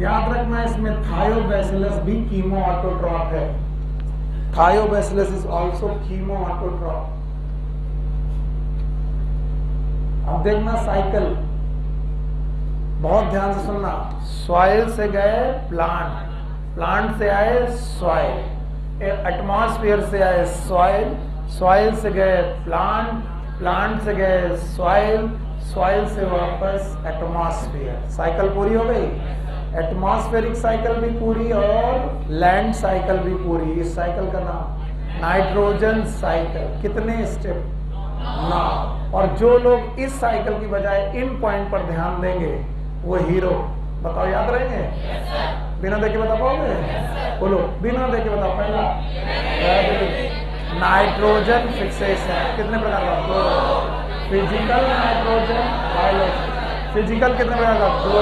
याद रखना इसमें थायोबैसिलस भी कीमो ऑटोट्रॉफ है। Thiobacillus is also chemo autotroph. अब देखना साइकिल, बहुत ध्यान से सुनना। सॉइल से गए प्लांट, प्लांट से आए सॉइल, एटमॉस्फेयर से आए सॉइल, सॉइल से गए प्लांट, प्लांट से गए सॉइल, सॉइल से वापस एटमॉस्फेयर। साइकिल पूरी हो गई। एटमॉस्फेरिक साइकिल भी पूरी और लैंड साइकिल भी पूरी। इस साइकिल का नाम नाइट्रोजन साइकिल। कितने स्टेप? ना। और जो लोग इस साइकिल की बजाय इन पॉइंट पर ध्यान देंगे वो हीरो। बताओ याद रहेंगे? बिना देखे बता पाओगे? बोलो बिना देखे बताओ। पहला नाइट्रोजन फिक्सेशन कितने प्रकार का? 2। Physical nitrogen biology. फिजिकल कितने प्रकार का? 2।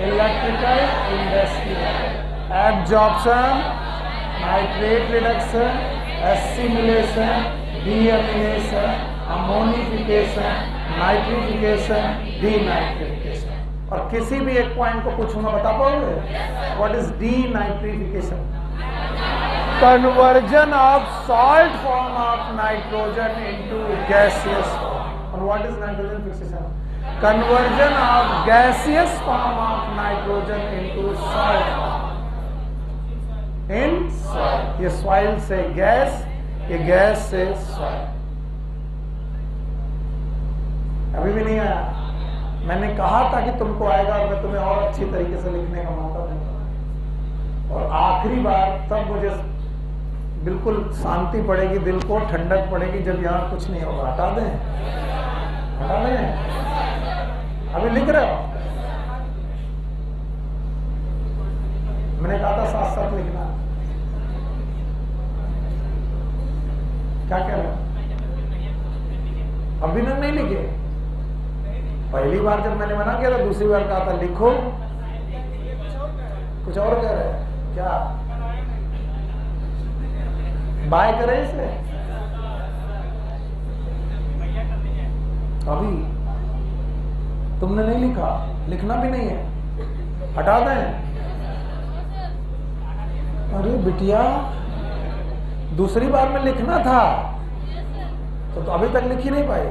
Electrical industrial. Absorption, nitrate reduction, assimilation, deamination, ammonification, nitrification, denitrification. और किसी भी एक पॉइंट को पूछूंगा बता पाओगे? What is denitrification? Conversion of salt form of nitrogen into gaseous form. और what is nitrogen fixation? Conversion of gaseous form of nitrogen into salt in soil. ये सॉइल से गैस, ये गैस से सॉइल। अभी भी नहीं आया? मैंने कहा था कि तुमको आएगा और मैं तुम्हें और अच्छी तरीके से लिखने का मौका दूंगा। और आखिरी बार तब मुझे बिल्कुल शांति पड़ेगी, दिल को ठंडक पड़ेगी जब यहाँ कुछ नहीं होगा। हटा दें? हटा दें? अभी लिख रहे हो? मैंने कहा था साथ साथ लिखना। क्या कह रहे हो? अभी नहीं लिखे? पहली बार जब मैंने मना किया था, दूसरी बार कहा था लिखो। कुछ और कह रहे हैं क्या? बाय करें इसे? अभी तुमने नहीं लिखा, लिखना भी नहीं है, हटा दें? अरे बिटिया दूसरी बार में लिखना था तो अभी तक लिख ही नहीं पाए।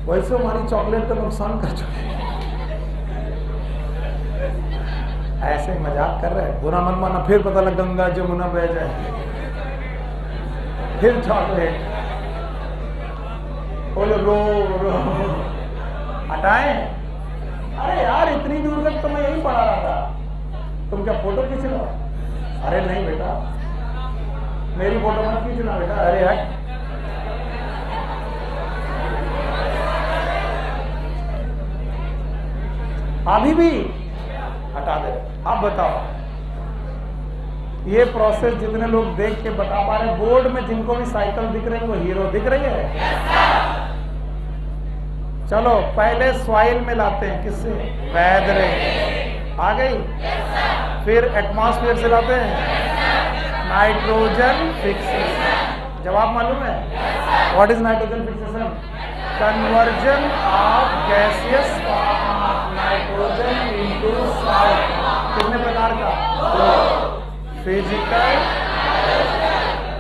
वैसे हमारी चॉकलेट का नुकसान कर चुके। ऐसे मजाक कर रहे हैं, बुरा मत माना। फिर पता लग गंगा जमुना बह जाए, फिर चॉकलेट। बोलो रो रो हटाएं? अरे यार इतनी दूर तक तो मैं यही पढ़ा रहा था। तुम क्या फोटो खींच लो? अरे नहीं बेटा, मेरी फोटो मत खींचना बेटा। अरे हट। अभी भी हटा दे। अब बताओ, ये प्रोसेस जितने लोग देख के बता पा रहे, बोर्ड में जिनको भी साइकिल दिख रही है वो हीरो दिख रही है? चलो पहले सॉइल में लाते हैं। किससे? वेदर आ गई। फिर एटमॉस्फेयर से लाते हैं नाइट्रोजन फिक्सेशन। जवाब मालूम है? What is nitrogen fixation? Conversion of gaseous form of nitrogen into salt. कितने प्रकार का? 2।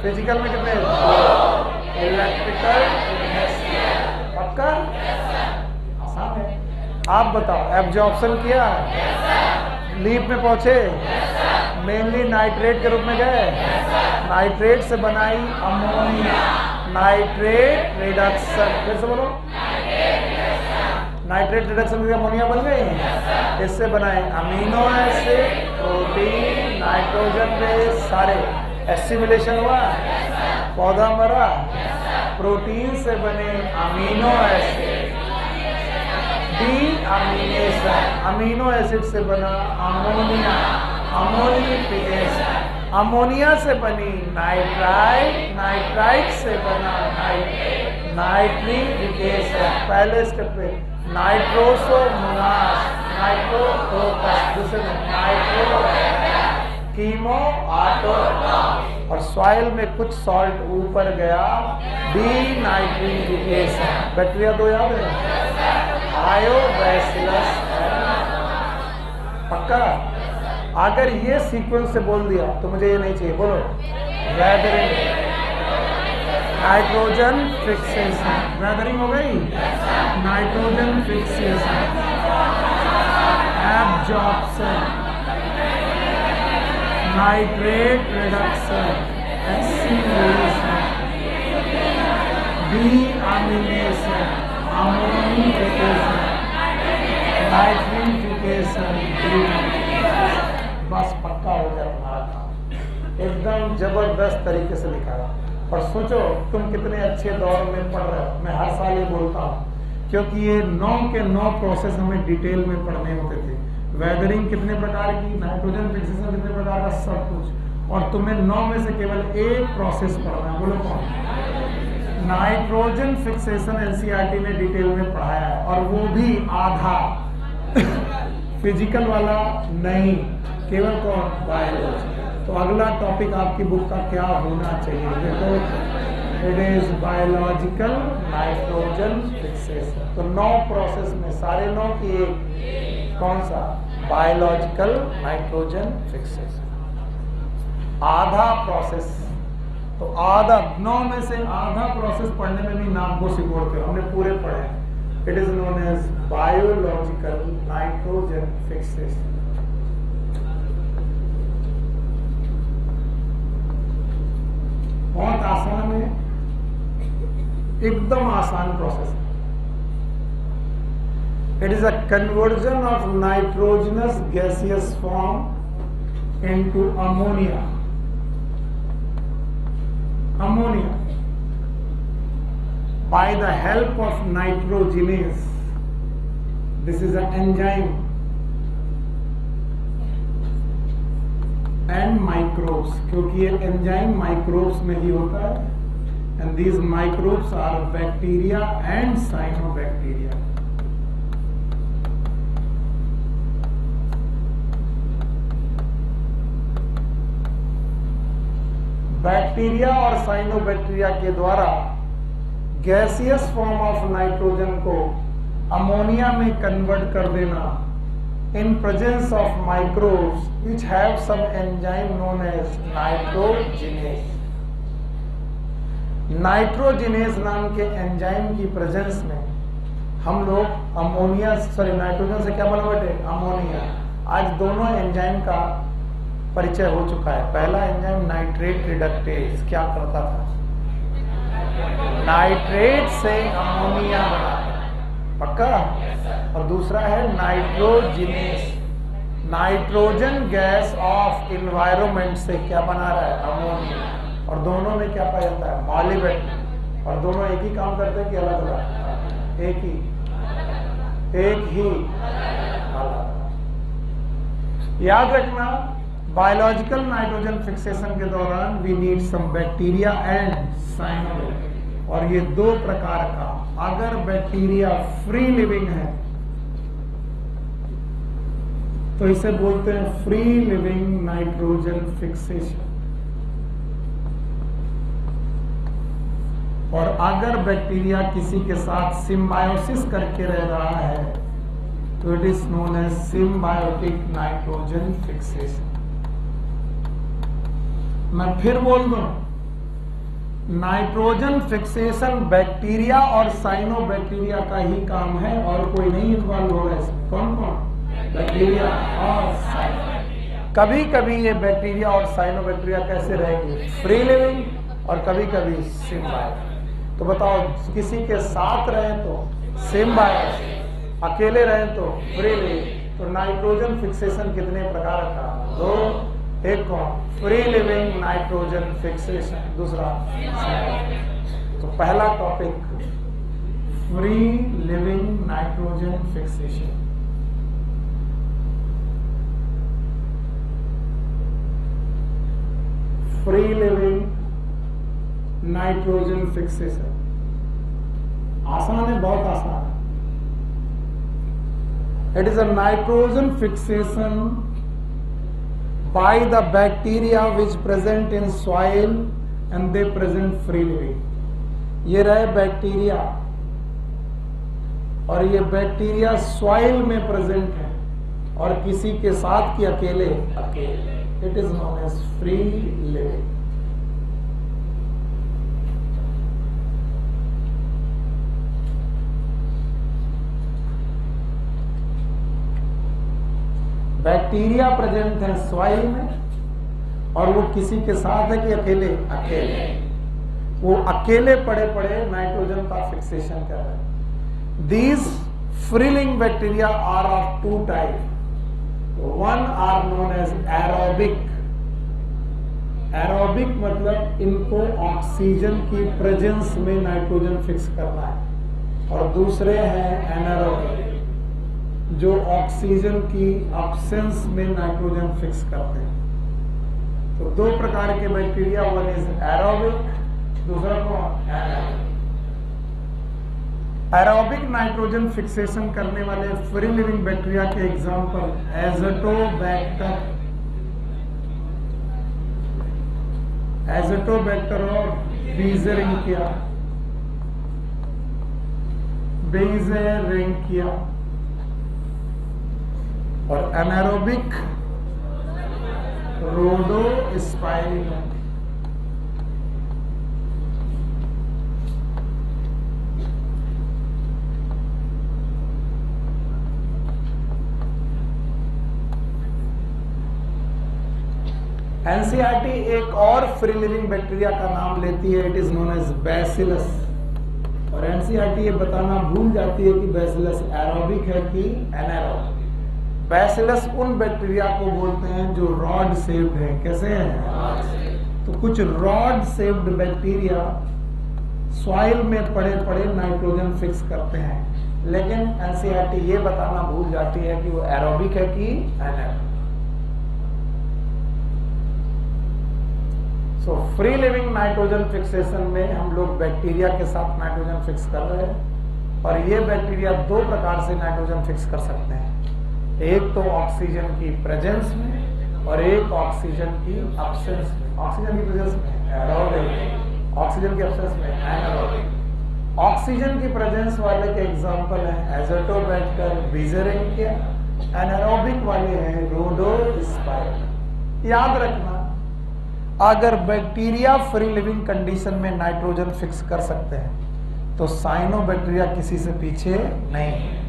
फिजिकल में कितने? 2। इलेक्ट्रिकल, पक्का? आसान है। आप बताओ, एब्जॉर्प्शन किया? लीप में पहुंचे? मेनली नाइट्रेट के रूप में गए? नाइट्रेट से बनाई अमोनिया, नाइट्रेट रिडक्शन। फिर से बोलो, नाइट्रेट रिडक्शन से अमोनिया बन गई। इससे बनाए amino acid, protein, nitrogen base, सारे एसिमिलेशन हुआ, पौधा मरा। प्रोटीन से बने अमीनो एसिड, डीअमीनेशन। अमीनो एसिड से बना अमोनिया, अमोनिफिकेशन। अमोनिया से बनी नाइट्राइट, नाइट्राइट से बना नाइट्रिफिकेशन। पहले स्टेप पे नाइट्रोसोमोनास, नाइट्रोप्रोपस, दूसरे नाइट्रो कीमो ऑटो। और सॉइल में कुछ सॉल्ट ऊपर गया, डीनाइट्रिफिकेशन। बैक्टीरिया 2 याद है? आयोबैसिलस। पक्का? अगर ये सीक्वेंस से बोल दिया तो मुझे ये नहीं चाहिए। बोलो वेदरिंग, नाइट्रोजन फिक्सेशन। वेदरिंग हो गई, nitrogen fixation, absorption, nitrate reduction, assimilation, deamination, ammonification, nitrification. बस पक्का हो गया तुम्हारा काम। एकदम जबरदस्त तरीके से लिखा है। और सोचो तुम कितने अच्छे दौर में पढ़ रहे हो। मैं हर साल ये बोलता हूँ क्योंकि ये 9 के 9 प्रोसेस हमें डिटेल में पढ़ने होते थे। वेदरिंग कितने प्रकार की, नाइट्रोजन फिक्सेशन कितने प्रकार का, सब कुछ। और तुम्हें 9 में से केवल एक प्रोसेस पढ़ना है। बोलो कौन? नाइट्रोजन फिक्सेशन एनसीईआरटी ने डिटेल में पढ़ाया है, और वो भी आधा। फिजिकल वाला नहीं, केवल कौन? बायोलॉजी। तो अगला टॉपिक आपकी बुक का क्या होना चाहिए? देखो, it is biological nitrogen fixation. तो 9 प्रोसेस में सारे 9 की एक, कौन सा? Biological nitrogen fixation. आधा प्रोसेस, तो आधा 9 में से आधा प्रोसेस पढ़ने में भी नाम को सिकोड़ते हो, हमने पूरे पढ़े। It is known as biological nitrogen fixation. बहुत आसान है, एकदम आसान प्रोसेस है। It is a conversion of nitrogenous gaseous form into ammonia. Ammonia by the help of nitrogenase. This is an enzyme and microbes, क्योंकि ये एंजाइम माइक्रोब्स में ही होता है, and these microbes are bacteria and cyanobacteria. Bacteria और cyanobacteria के द्वारा gaseous form of nitrogen को ammonia में कन्वर्ट कर देना in presence of microbes which have some enzyme known as nitrogenase. Nitrogenase नाम के एंजाइम की प्रेजेंस में हम लोग अमोनिया, सॉरी नाइट्रोजन से क्या बना बेटे? अमोनिया। आज दोनों एंजाइम का परिचय हो चुका है। पहला एंजाइम नाइट्रेट रिडक्टेज क्या करता था? नाइट्रेट से अमोनिया बनाता, पक्का? और दूसरा है nitrogenous, nitrogen gas off environment से क्या बना रहा है? अमोनिया। और दोनों में क्या पाया जाता है? मॉलिबेट। और दोनों एक ही काम करते हैं कि अलग अलग? एक ही याद रखना, बायोलॉजिकल नाइट्रोजन फिक्सेशन के दौरान we need some bacteria and cyanobacteria. और ये 2 प्रकार का, अगर बैक्टीरिया फ्री लिविंग है तो इसे बोलते हैं फ्री लिविंग नाइट्रोजन फिक्सेशन, और अगर बैक्टीरिया किसी के साथ सिम्बायोसिस करके रह रहा है तो it is known as symbiotic nitrogen fixation. मैं फिर बोल दूं, नाइट्रोजन फिक्सेशन बैक्टीरिया और साइनोबैक्टीरिया का ही काम है, और कोई नहीं इन्वॉल्व होगा इसमें। कौन कौन? बैक्टीरिया और साइनोबैक्टीरिया। कभी कभी ये बैक्टीरिया और साइनोबैक्टीरिया कैसे रहेंगे? फ्री लिविंग, और कभी कभी सिम्बायोटिक। तो बताओ, किसी के साथ रहे तो सिम्बायोटिक, अकेले रहे तो फ्री लिविंग। तो नाइट्रोजन फिक्सेशन कितने प्रकार का? 2। एक कौन? फ्री लिविंग नाइट्रोजन फिक्सेशन, दूसरा। तो पहला topic free living nitrogen fixation. Free living nitrogen fixation आसान है, बहुत आसान है। It is a nitrogen fixation by the bacteria which present in soil and they present freely. ये रहे बैक्टीरिया, और ये बैक्टीरिया सॉइल में प्रेजेंट है और किसी के साथ की अकेले। It is known as free living. Bacteria present है सॉइल में, और वो किसी के साथ है कि अकेले? अकेले। वो अकेले पड़े पड़े नाइट्रोजन का फिक्सेशन कर रहे हैं। These free living bacteria are of 2 type. One are known as aerobic aerobic मतलब इनको ऑक्सीजन की प्रेजेंस में नाइट्रोजन फिक्स करना है, और दूसरे हैं एनारोबिक जो ऑक्सीजन की एब्सेंस में नाइट्रोजन फिक्स करते हैं। तो दो प्रकार के बैक्टीरिया, वन इज एरोबिक, दूसरा कौन, एनारोबिक। एरोबिक नाइट्रोजन फिक्सेशन करने वाले फ्री लिविंग बैक्टीरिया के एग्जांपल एज़ोटोबैक्टर और बेइज़ेरिंकिया, और एनारोबिक रोडोस्पाइरिलम। एनसीईआरटी एक और फ्री लिविंग बैक्टीरिया का नाम लेती है, it is known as Bacillus, और एनसीईआरटी ये बताना भूल जाती है कि बैसिलस एरोबिक है कि एनारोबिक। बैसिलस उन बैक्टीरिया को बोलते हैं जो रॉड शेप्ड है। कैसे हैं? तो कुछ रॉड शेप्ड बैक्टीरिया सॉइल में पड़े पड़े नाइट्रोजन फिक्स करते हैं, लेकिन एनसीईआरटी ये बताना भूल जाती है कि वो एरोबिक है कि anaerobic. So free living nitrogen fixation में हम लोग बैक्टीरिया के साथ नाइट्रोजन फिक्स कर रहे हैं, और ये बैक्टीरिया दो प्रकार से नाइट्रोजन फिक्स कर सकते हैं, एक तो ऑक्सीजन की प्रेजेंस में और एक ऑक्सीजन की एब्सेंस में। ऑक्सीजन की प्रेजेंस में एरोबिक, ऑक्सीजन की एब्सेंस में एनारोबिक। ऑक्सीजन की प्रेजेंस वाले के एग्जांपल हैं एज़ोटोबैक्टर, बेइज़ेरिंकिया। एनारोबिक वाले हैं रोडोस्पाइरिलम। याद रखना, अगर बैक्टीरिया फ्री लिविंग कंडीशन में नाइट्रोजन फिक्स कर सकते हैं तो साइनोबैक्टीरिया किसी से पीछे नहीं है।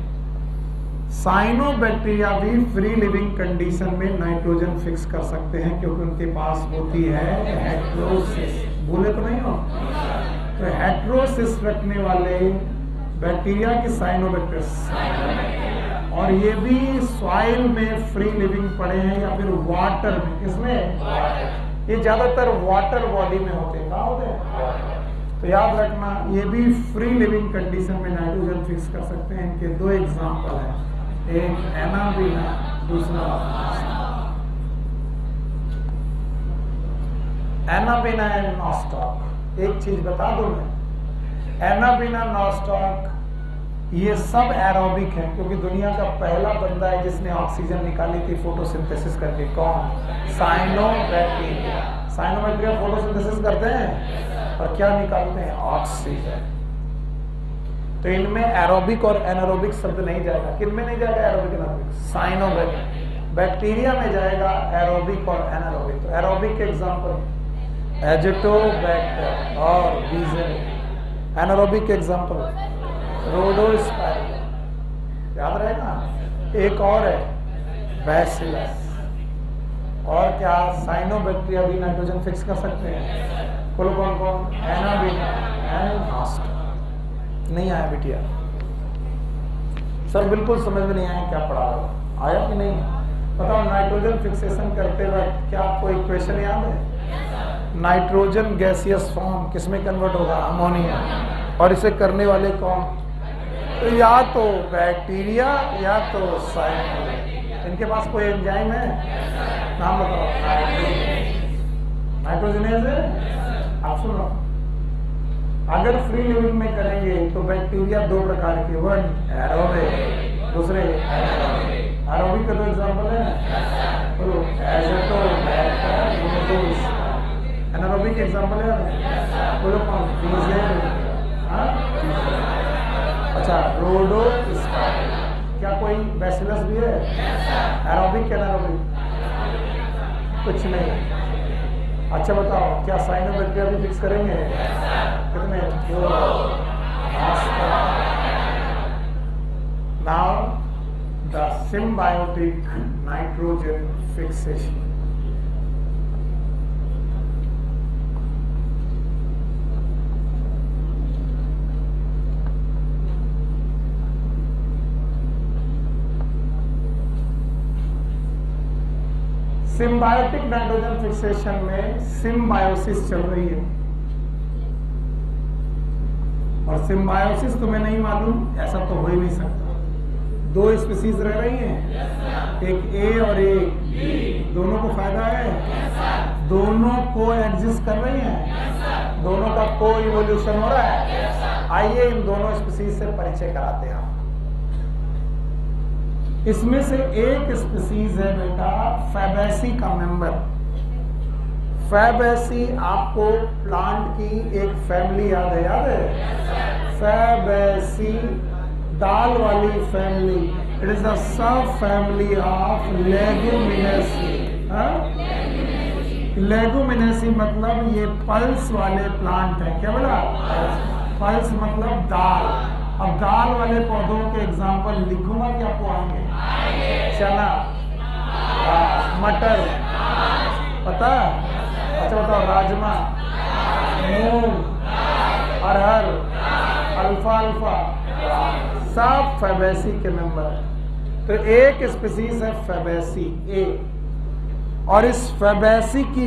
साइनोबैक्टीरिया भी फ्री लिविंग कंडीशन में नाइट्रोजन फिक्स कर सकते हैं, क्योंकि उनके पास होती है हेटेरोसिस। भूले तो नहीं हो? तो हेटेरोसिस रखने वाले बैक्टीरिया की साइनोबैक्टीरिया, और ये भी सॉइल में फ्री लिविंग पड़े हैं या फिर वाटर में। किसमें? ये ज्यादातर वाटर बॉडी में होते हैं। कहाँ होते हैं? तो याद रखना, ये भी फ्री लिविंग कंडीशन में नाइट्रोजन फिक्स कर सकते हैं। इनके दो एग्जांपल हैं, एक एनाबीना, दूसरा एनाबीना एंड नॉस्टॉक। एक चीज बता दूं मैं, एनाबीना, नॉस्टॉक ये सब एरोबिक है, क्योंकि दुनिया का पहला बंदा है जिसने ऑक्सीजन निकाली थी फोटोसिंथेसिस करके। कौन? साइनोबैक्टीरिया। साइनोबैक्टीरिया फोटोसिंथेसिस करते हैं और क्या निकालते हैं? ऑक्सीजन। तो इनमें एरोबिक और एनारोबिक शब्द नहीं जाएगा। किन में नहीं जाएगा एरोबिक एनारोबिक? साइनोबैक्टीरिया। बैक्टीरिया में जाएगा एरोबिक और एनारोबिक। तो एरोबिक के एग्जांपल एज़ोटोबैक्टर और बेइज़ेरिंकिया। एनारोबिक के एग्जांपल रोडोस्पाइरिलम। याद रहेगा। एक और है बैसिलस। और क्या? साइनोबैक्टीरिया भी नाइट्रोजन फिक्स कर सकते हैं। बोलो कौन कौन? Anabaena and nostoc. नहीं आया बिटिया? सर बिल्कुल समझ में नहीं आया, क्या पढ़ा रहा? आया कि नहीं? बताओ, नाइट्रोजन फिक्सेशन करते वक्त क्या आपको इक्वेशन याद है? नाइट्रोजन गैसियस फॉर्म किस में कन्वर्ट होगा? अमोनिया। और इसे करने वाले कौन? तो या तो बैक्टीरिया या तो साइनो। इनके पास कोई एंजाइम है? नाम बताओ। नाइट्रोजनेज है। आप सुनो, अगर फ्री लिविंग में करेंगे तो बैक्टीरिया दो प्रकार के, वन एरोबिक, दूसरे एनारोबिक। एरोबिक का दो एग्जांपल है, एनारोबिक एग्जांपल है, बोलो कौन? अच्छा, रोडोस्पाइरिलम। क्या कोई बैसिलस भी है? एरोबिक या एनारोबिक? कुछ नहीं। अच्छा बताओ, क्या साइनोबैक्टीरिया भी फिक्स करेंगे? कितने? Now the symbiotic nitrogen fixation. Symbiotic nitrogen fixation में सिम्बायोसिस चल रही है, और सिम्बायोसिस तुम्हें नहीं मालूम, ऐसा तो हो ही नहीं सकता। दो स्पीसीज रह रही हैं, एक ए और एक बी, दोनों को फायदा है, दोनों को एग्जिस्ट कर रही हैं, दोनों का को इवोल्यूशन हो रहा है। आइए इन दोनों स्पीसीज से परिचय कराते हैं। इसमें से एक स्पीसीज है बेटा फैबेसी का मेंबर। फैबेसी आपको प्लांट की एक फैमिली याद है? फैबेसी दाल वाली family. It is the sub family of Leguminosae. Leguminosae मतलब ये पल्स वाले प्लांट है। क्या बोला? पल्स मतलब दाल। अब दाल वाले पौधों के एग्जाम्पल लिखूंगा क्या आपको आएंगे? चना, मटर, पता? अच्छा बताओ, राजमा, मूंग, अरहर, अल्फाल्फा, सब फैबेसी के मेंबर है। तो एक स्पीसीज है फैबेसी ए, और इस फैबेसी की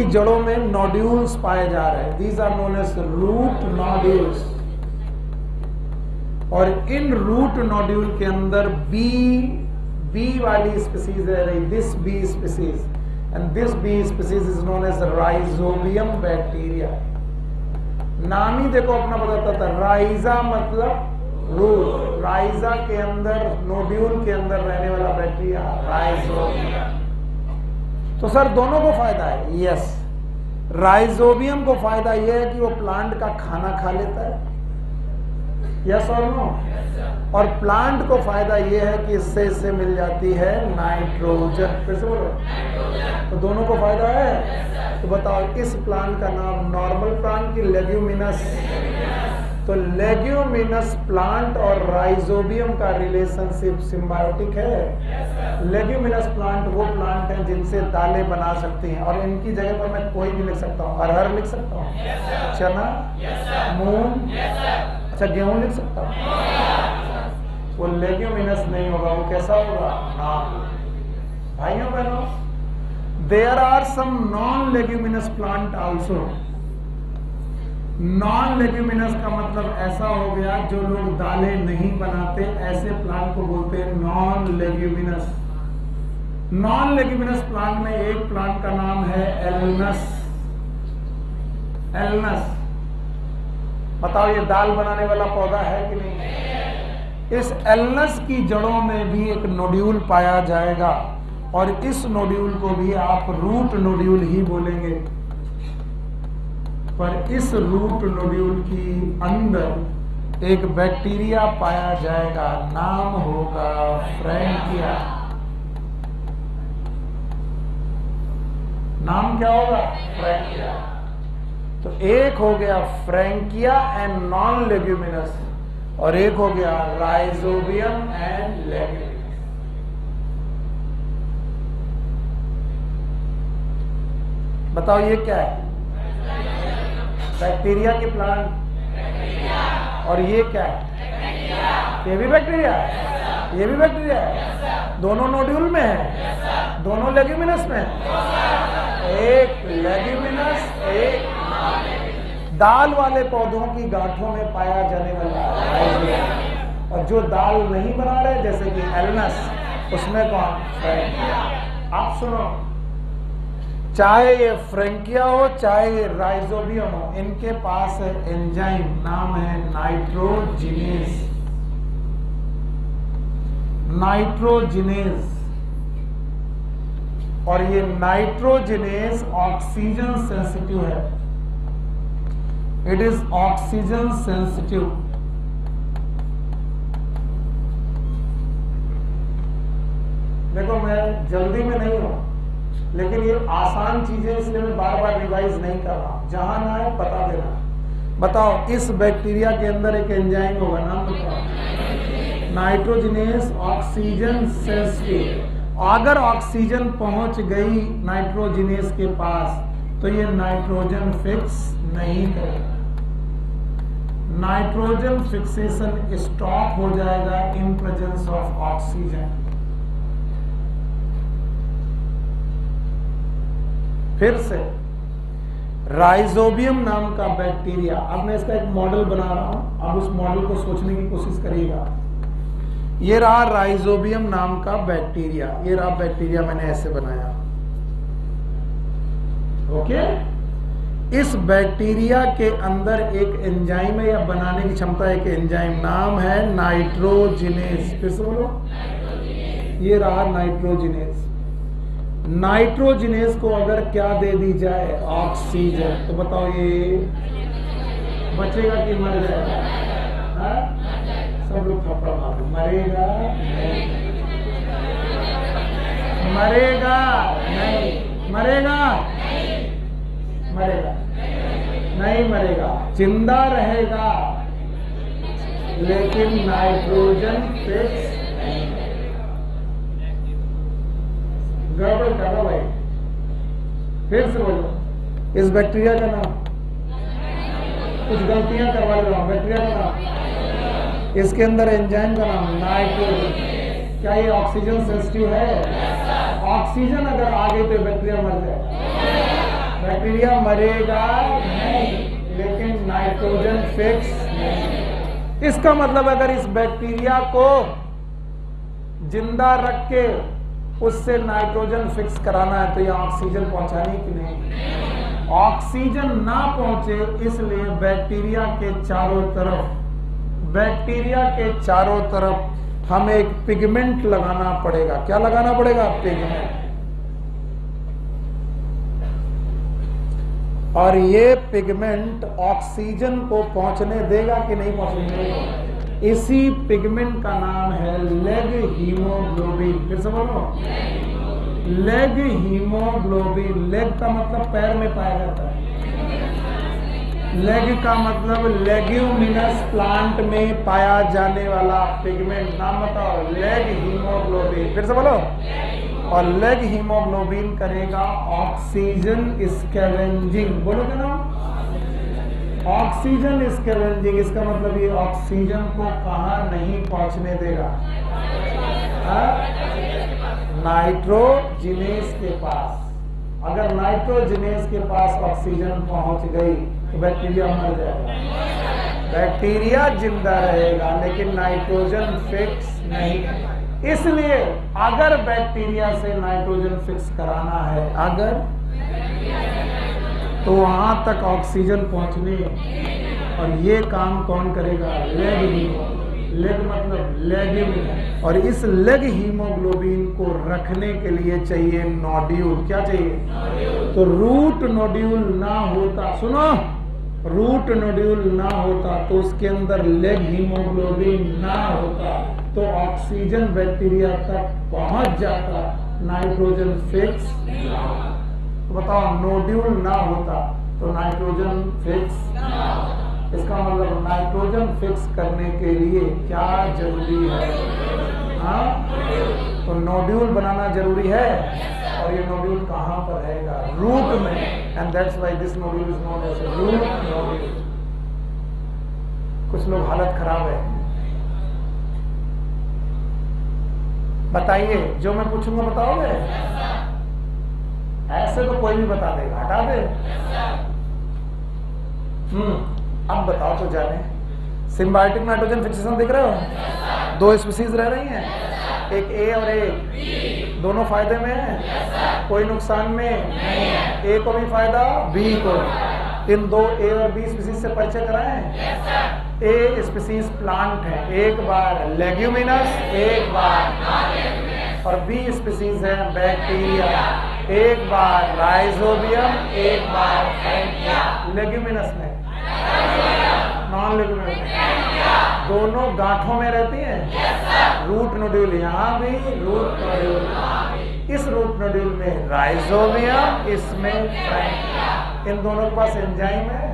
जड़ों में नोड्यूल्स पाए जा रहे हैं। These are known as root nodules. और इन रूट नोड्यूल के अंदर बी वाली स्पीसीज रह रही, this B species, and this B species is known as Rhizobium bacteria. नाम ही देखो अपना बताता था, राइजा मतलब रूट, राइजा के अंदर नोड्यूल के अंदर रहने वाला बैक्टीरिया राइजोबियम। तो सर दोनों को फायदा है? यस। राइजोबियम को फायदा यह है कि वो प्लांट का खाना खा लेता है, यस और नो? और प्लांट को फायदा यह है कि इससे मिल जाती है नाइट्रोजन। फिर से बोलो, तो दोनों को फायदा है। तो बताओ इस प्लांट का नाम, नॉर्मल प्लांट की लेग्यूमिनस, तो लेग्यूमिनस प्लांट और राइजोबियम का रिलेशनशिप सिम्बायोटिक है। लेग्यूमिनस प्लांट वो प्लांट हैं जिनसे दालें बना सकती हैं, और इनकी जगह पर मैं कोई भी लिख सकता हूँ, अरहर लिख सकता हूँ, चना, मूंग, अच्छा गेहूं लिख सकता हूँ। वो लेग्यूमिनस नहीं होगा, वो कैसा होगा? भाइयों बहनों, there are some non leguminous plant also. Non leguminous का मतलब ऐसा हो गया जो लोग दालें नहीं बनाते, ऐसे प्लांट को बोलते हैं non leguminous. Non leguminous plant में एक प्लांट का नाम है एल्नस। एल्नस, बताओ ये दाल बनाने वाला पौधा है कि नहीं? इस एल्नस की जड़ों में भी एक नोड्यूल पाया जाएगा, और इस नोड्यूल को भी आप रूट नोड्यूल ही बोलेंगे। पर इस रूट नोड्यूल की अंदर एक बैक्टीरिया पाया जाएगा, नाम होगा फ्रैंकिया। नाम क्या होगा? फ्रैंकिया। तो एक हो गया फ्रैंकिया एंड नॉन लेग्यूमिनस, और एक हो गया राइजोबियम एंड लेग्यूमिनस। बताओ ये क्या है? बैक्टीरिया के प्लांट। और ये क्या है? ये भी बैक्टीरिया है, ये भी बैक्टीरिया है। दोनों नोड्यूल में है, दोनों लेग्यूमिनस में है। एक लेग्यूमिनस, एक दाल वाले पौधों की गांठों में पाया जाने वाला, और जो दाल नहीं बना रहे जैसे कि एल्नस, उसमें कौन? फ्रैंकिया। आप सुनो, चाहे ये फ्रैंकिया हो चाहे ये राइजोबियम हो, इनके पास है एंजाइम, नाम है नाइट्रोजिनेज। नाइट्रोजिनेज, और ये नाइट्रोजिनेज ऑक्सीजन सेंसिटिव है। It is oxygen sensitive. देखो मैं जल्दी में नहीं हूं, लेकिन ये आसान चीजें इसलिए मैं बार बार रिवाइज नहीं कर रहा हूं। जहां ना है बता देना। बताओ इस बैक्टीरिया के अंदर एक एंजाइम होगा, नाम बताओ। Nitrogenase oxygen sensitive. अगर ऑक्सीजन पहुंच गई नाइट्रोजिनेज के पास तो ये नाइट्रोजन फिक्स नहीं करेगा। नाइट्रोजन फिक्सेशन स्टॉप हो जाएगा इन प्रेजेंस ऑफ ऑक्सीजन। फिर से राइजोबियम नाम का बैक्टीरिया, अब मैं इसका एक मॉडल बना रहा हूं, अब उस मॉडल को सोचने की कोशिश करिएगा। ये रहा राइजोबियम नाम का बैक्टीरिया, ये रहा बैक्टीरिया मैंने ऐसे बनाया। ओके, इस बैक्टीरिया के अंदर एक एंजाइम है या बनाने की क्षमता एक एंजाइम, नाम है नाइट्रोजिनेज। फिर से बोलो, ये रहा नाइट्रोजिनेज। नाइट्रोजिनेज को अगर क्या दे दी जाए, ऑक्सीजन, तो बताओ ये बचेगा कि मर जाएगा? सब लोग थप्पड़ मारो, मरेगा नहीं, मरेगा नहीं, मरेगा मरेगा नहीं, मरेगा, जिंदा रहेगा, लेकिन नाइट्रोजन फिक्स नहीं। गड़बड़ कर रहा भाई, फिर से बोलो, इस बैक्टीरिया का नाम, कुछ गलतियां करवा ले रहा हूं, बैक्टीरिया का नाम, इसके अंदर एंजाइम का नाम नाइट्रोजन। क्या ये ऑक्सीजन सेंसिटिव है? ऑक्सीजन अगर आ गई तो बैक्टीरिया मर जाएगा। बैक्टीरिया मरेगा नहीं, लेकिन नाइट्रोजन फिक्स नहीं। इसका मतलब अगर इस बैक्टीरिया को जिंदा रख के उससे नाइट्रोजन फिक्स कराना है तो ये ऑक्सीजन पहुंचानी कि नहीं? ऑक्सीजन ना पहुंचे, इसलिए बैक्टीरिया के चारों तरफ हमें एक पिगमेंट लगाना पड़ेगा। क्या लगाना पड़ेगा? पिगमेंट। और ये पिगमेंट ऑक्सीजन को पहुंचने देगा कि नहीं पहुंचने देगा? इसी पिगमेंट का नाम है लेग हीमोग्लोबिन। फिर से बोलो, लेग हीमोग्लोबिन। लेग का मतलब पैर में पाया जाता है, लेग का मतलब लेग्यूमिनस प्लांट में पाया जाने वाला पिगमेंट। नाम बताओ, लेग हीमोग्लोबिन। फिर से बोलो, और लेग हीमोग्लोबिन करेगा ऑक्सीजन स्कैवेंजिंग। बोलो क्या नाम? Oxygen scavenging. इसका मतलब ये ऑक्सीजन को कहां नहीं पहुंचने देगा? नाइट्रोजिनेज के पास। अगर नाइट्रोजिनेज के पास ऑक्सीजन पहुंच गई तो बैक्टीरिया मर जाएगा। बैक्टीरिया जिंदा रहेगा लेकिन नाइट्रोजन फिक्स नहीं। इसलिए अगर बैक्टीरिया से नाइट्रोजन फिक्स कराना है, अगर, तो वहां तक ऑक्सीजन पहुंचने, और ये काम कौन करेगा? लेग मतलब लेग्यूमिन। और इस लेग हीमोग्लोबिन को रखने के लिए चाहिए नोड्यूल। क्या चाहिए? तो रूट नोड्यूल ना होता, सुनो, रूट नोड्यूल ना होता तो उसके अंदर लेग हीमोग्लोबिन ना होता तो ऑक्सीजन बैक्टीरिया तक पहुंच जाता, नाइट्रोजन फिक्स। तो बताओ, नोड्यूल ना होता तो नाइट्रोजन फिक्स। इसका मतलब नाइट्रोजन फिक्स करने के लिए क्या जरूरी है? हाँ, तो नोड्यूल बनाना जरूरी है। और ये नोड्यूल कहां पर रहेगा? रूट में। And that's why this nodule is known as root nodule. कुछ लोग हालत खराब है। बताइए, जो मैं पूछूंगा बताओगे? ऐसे तो कोई भी बता देगा, हटा दे। अब बताओ तो जाने। सिम्बायोटिक नाइट्रोजन फिक्सेशन दिख रहे हो? दो स्पीसीज रह रही हैं, एक ए और ए, दोनों फायदे में है, कोई नुकसान में नहीं है। ए को भी फायदा, बी को। इन दो ए और बी स्पीसीज से परिचय कराएं। ए स्पीसीज प्लांट है, एक बार लेग्यूमिनस, एक बार, और बी स्पीसीज है बैक्टीरिया, एक बार राइजोबियम, एक बार लेग्यूमिनस में, नॉन लेग्यूमिनस। दोनों गांठों में रहती हैं। रूट नोड्यूल यहाँ भी, रूट नोड्यूल, इस रूट नोड्यूल में राइजोबियम, इसमें फ्रैंकिया। इन दोनों के पास एंजाइम है।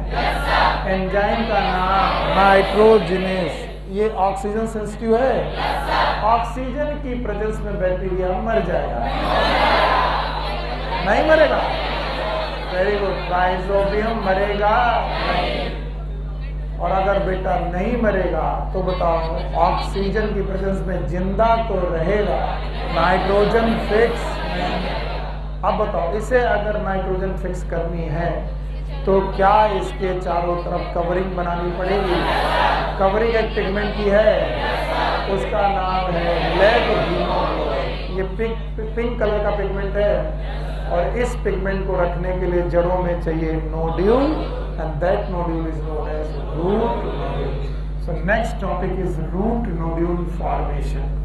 एंजाइम का नाम नाइट्रोजिनेज। ये ऑक्सीजन सेंसिटिव है। ऑक्सीजन की प्रेजेंस में बैक्टीरिया मर जाएगा, नहीं मरेगा? Very good. राइजोबियम मरेगा नहीं। और अगर बेटा नहीं मरेगा तो बताओ, ऑक्सीजन की प्रेजेंस में जिंदा तो रहेगा, नाइट्रोजन फिक्स नहीं। अब बताओ, इसे अगर नाइट्रोजन फिक्स करनी है तो क्या इसके चारों तरफ कवरिंग बनानी पड़ेगी? कवरिंग एक पिगमेंट की है, उसका नाम है लेग। ये पिंक कलर का पिगमेंट है और इस पिगमेंट को रखने के लिए जड़ों में चाहिए nodule and that nodule is known as root nodule. So next topic is root nodule formation.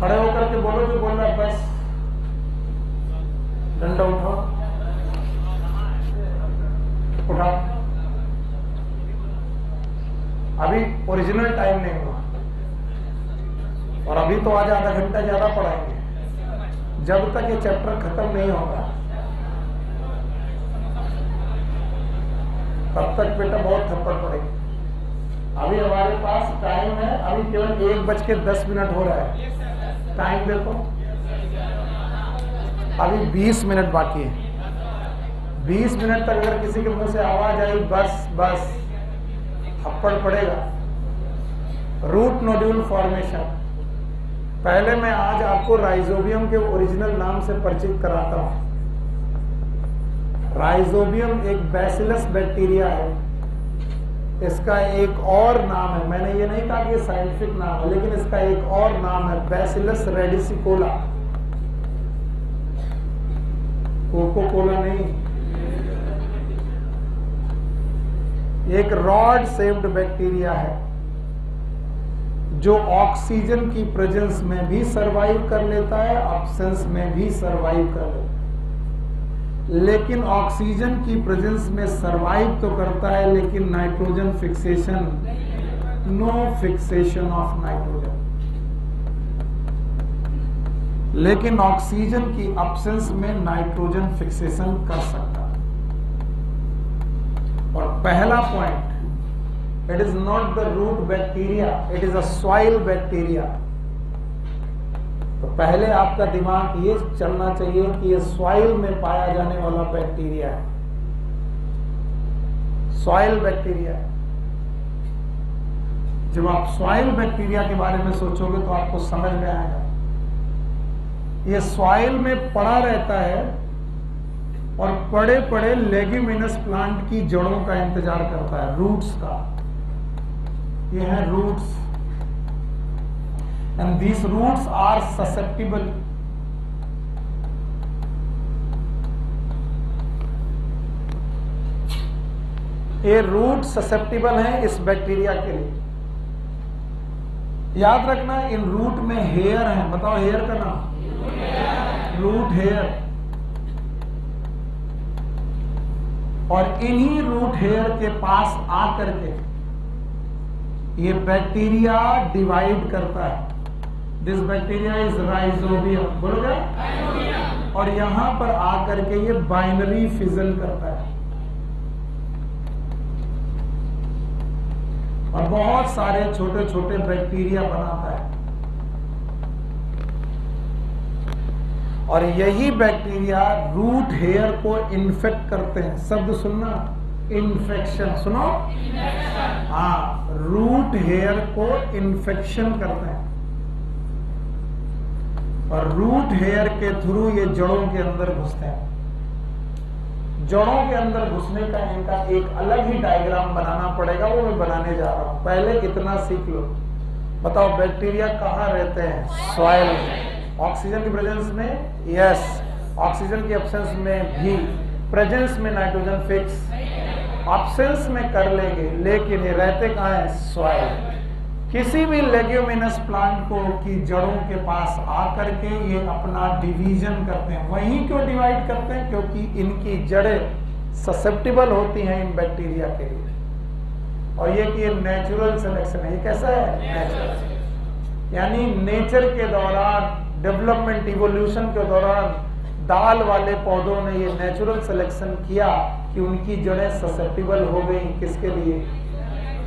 खड़े होकर के बोलो जो बोल रहा है, बस डंडा उठाओ, उठाओ। अभी ओरिजिनल टाइम नहीं हुआ और अभी तो आज आधा घंटा ज्यादा पढ़ाएंगे। जब तक ये चैप्टर खत्म नहीं होगा तब तक बेटा बहुत थप्पड़ पड़ेगी। अभी हमारे पास टाइम है, अभी केवल 1:10 हो रहा है। टाइम देखो, अभी 20 मिनट बाकी है। 20 मिनट तक अगर किसी के मुंह से आवाज आई बस बस थप्पड़ पड़ेगा। रूट नोड्यूल फॉर्मेशन, पहले मैं आज आपको राइजोबियम के ओरिजिनल नाम से परिचित कराता हूं। राइजोबियम एक बैसिलस बैक्टीरिया है। इसका एक और नाम है, मैंने ये नहीं कहा कि ये साइंटिफिक नाम है, लेकिन इसका एक और नाम है बैसिलस रेडिसिकोला। कोको कोला नहीं, एक रॉड शेप्ड बैक्टीरिया है जो ऑक्सीजन की प्रेजेंस में भी सरवाइव कर लेता है, एब्सेंस में भी सरवाइव कर लेता है। लेकिन ऑक्सीजन की प्रेजेंस में सरवाइव तो करता है, लेकिन nitrogen fixation, no fixation of nitrogen. लेकिन ऑक्सीजन की एब्सेंस में नाइट्रोजन फिक्सेशन कर सकता है। और पहला point, it is not the root bacteria, it is a soil bacteria. तो पहले आपका दिमाग ये चलना चाहिए कि ये सॉइल में पाया जाने वाला बैक्टीरिया है, सॉइल बैक्टीरिया। जब आप सॉइल बैक्टीरिया के बारे में सोचोगे तो आपको समझ में आएगा ये सॉइल में पड़ा रहता है और पड़े पड़े लेग्यूमिनस प्लांट की जड़ों का इंतजार करता है, रूट्स का। ये है roots, and these roots are susceptible ये रूट ससेप्टिबल है इस बैक्टीरिया के लिए। याद रखना, इन रूट में हेयर है। बताओ हेयर का नाम, रूट हेयर। और इन्हीं रूट हेयर के पास आकर के ये बैक्टीरिया डिवाइड करता है। दिस बैक्टीरिया इज राइजोबियम, बोलोगे? और यहां पर आकर के ये बाइनरी फिजन करता है और बहुत सारे छोटे छोटे बैक्टीरिया बनाता है। और यही बैक्टीरिया रूट हेयर को इन्फेक्ट करते हैं। शब्द सुनना, इन्फेक्शन, सुनो। हाँ, रूट हेयर को इन्फेक्शन करते हैं और रूट हेयर के थ्रू ये जड़ों के अंदर घुसते हैं। जड़ों के अंदर घुसने का इनका एक अलग ही डायग्राम बनाना पड़ेगा, वो मैं बनाने जा रहा हूं। पहले इतना सीख लो। बताओ बैक्टीरिया कहाँ रहते हैं? सॉइल में। ऑक्सीजन की प्रेजेंस में? यस। ऑक्सीजन की एब्सेंस में भी। प्रेजेंस में नाइट्रोजन फिक्स, एब्सेंस में कर लेंगे, लेकिन ये रहते कहाँ है? सॉइल। किसी भी लेग्यूमिनस प्लांट को की जड़ों के पास आकर के ये अपना डिवीजन करते हैं। वहीं क्यों डिवाइड करते हैं? क्योंकि इनकी जड़ें ससेप्टिबल होती हैं इन बैक्टीरिया के लिए। और ये कि नेचुरल सिलेक्शन है। ये कैसा है? नेचुरल। यानी नेचर के दौरान, डेवलपमेंट इवोल्यूशन के दौरान दाल वाले पौधों ने ये नेचुरल सिलेक्शन किया कि उनकी जड़ें ससेप्टिबल हो गई। किसके लिए?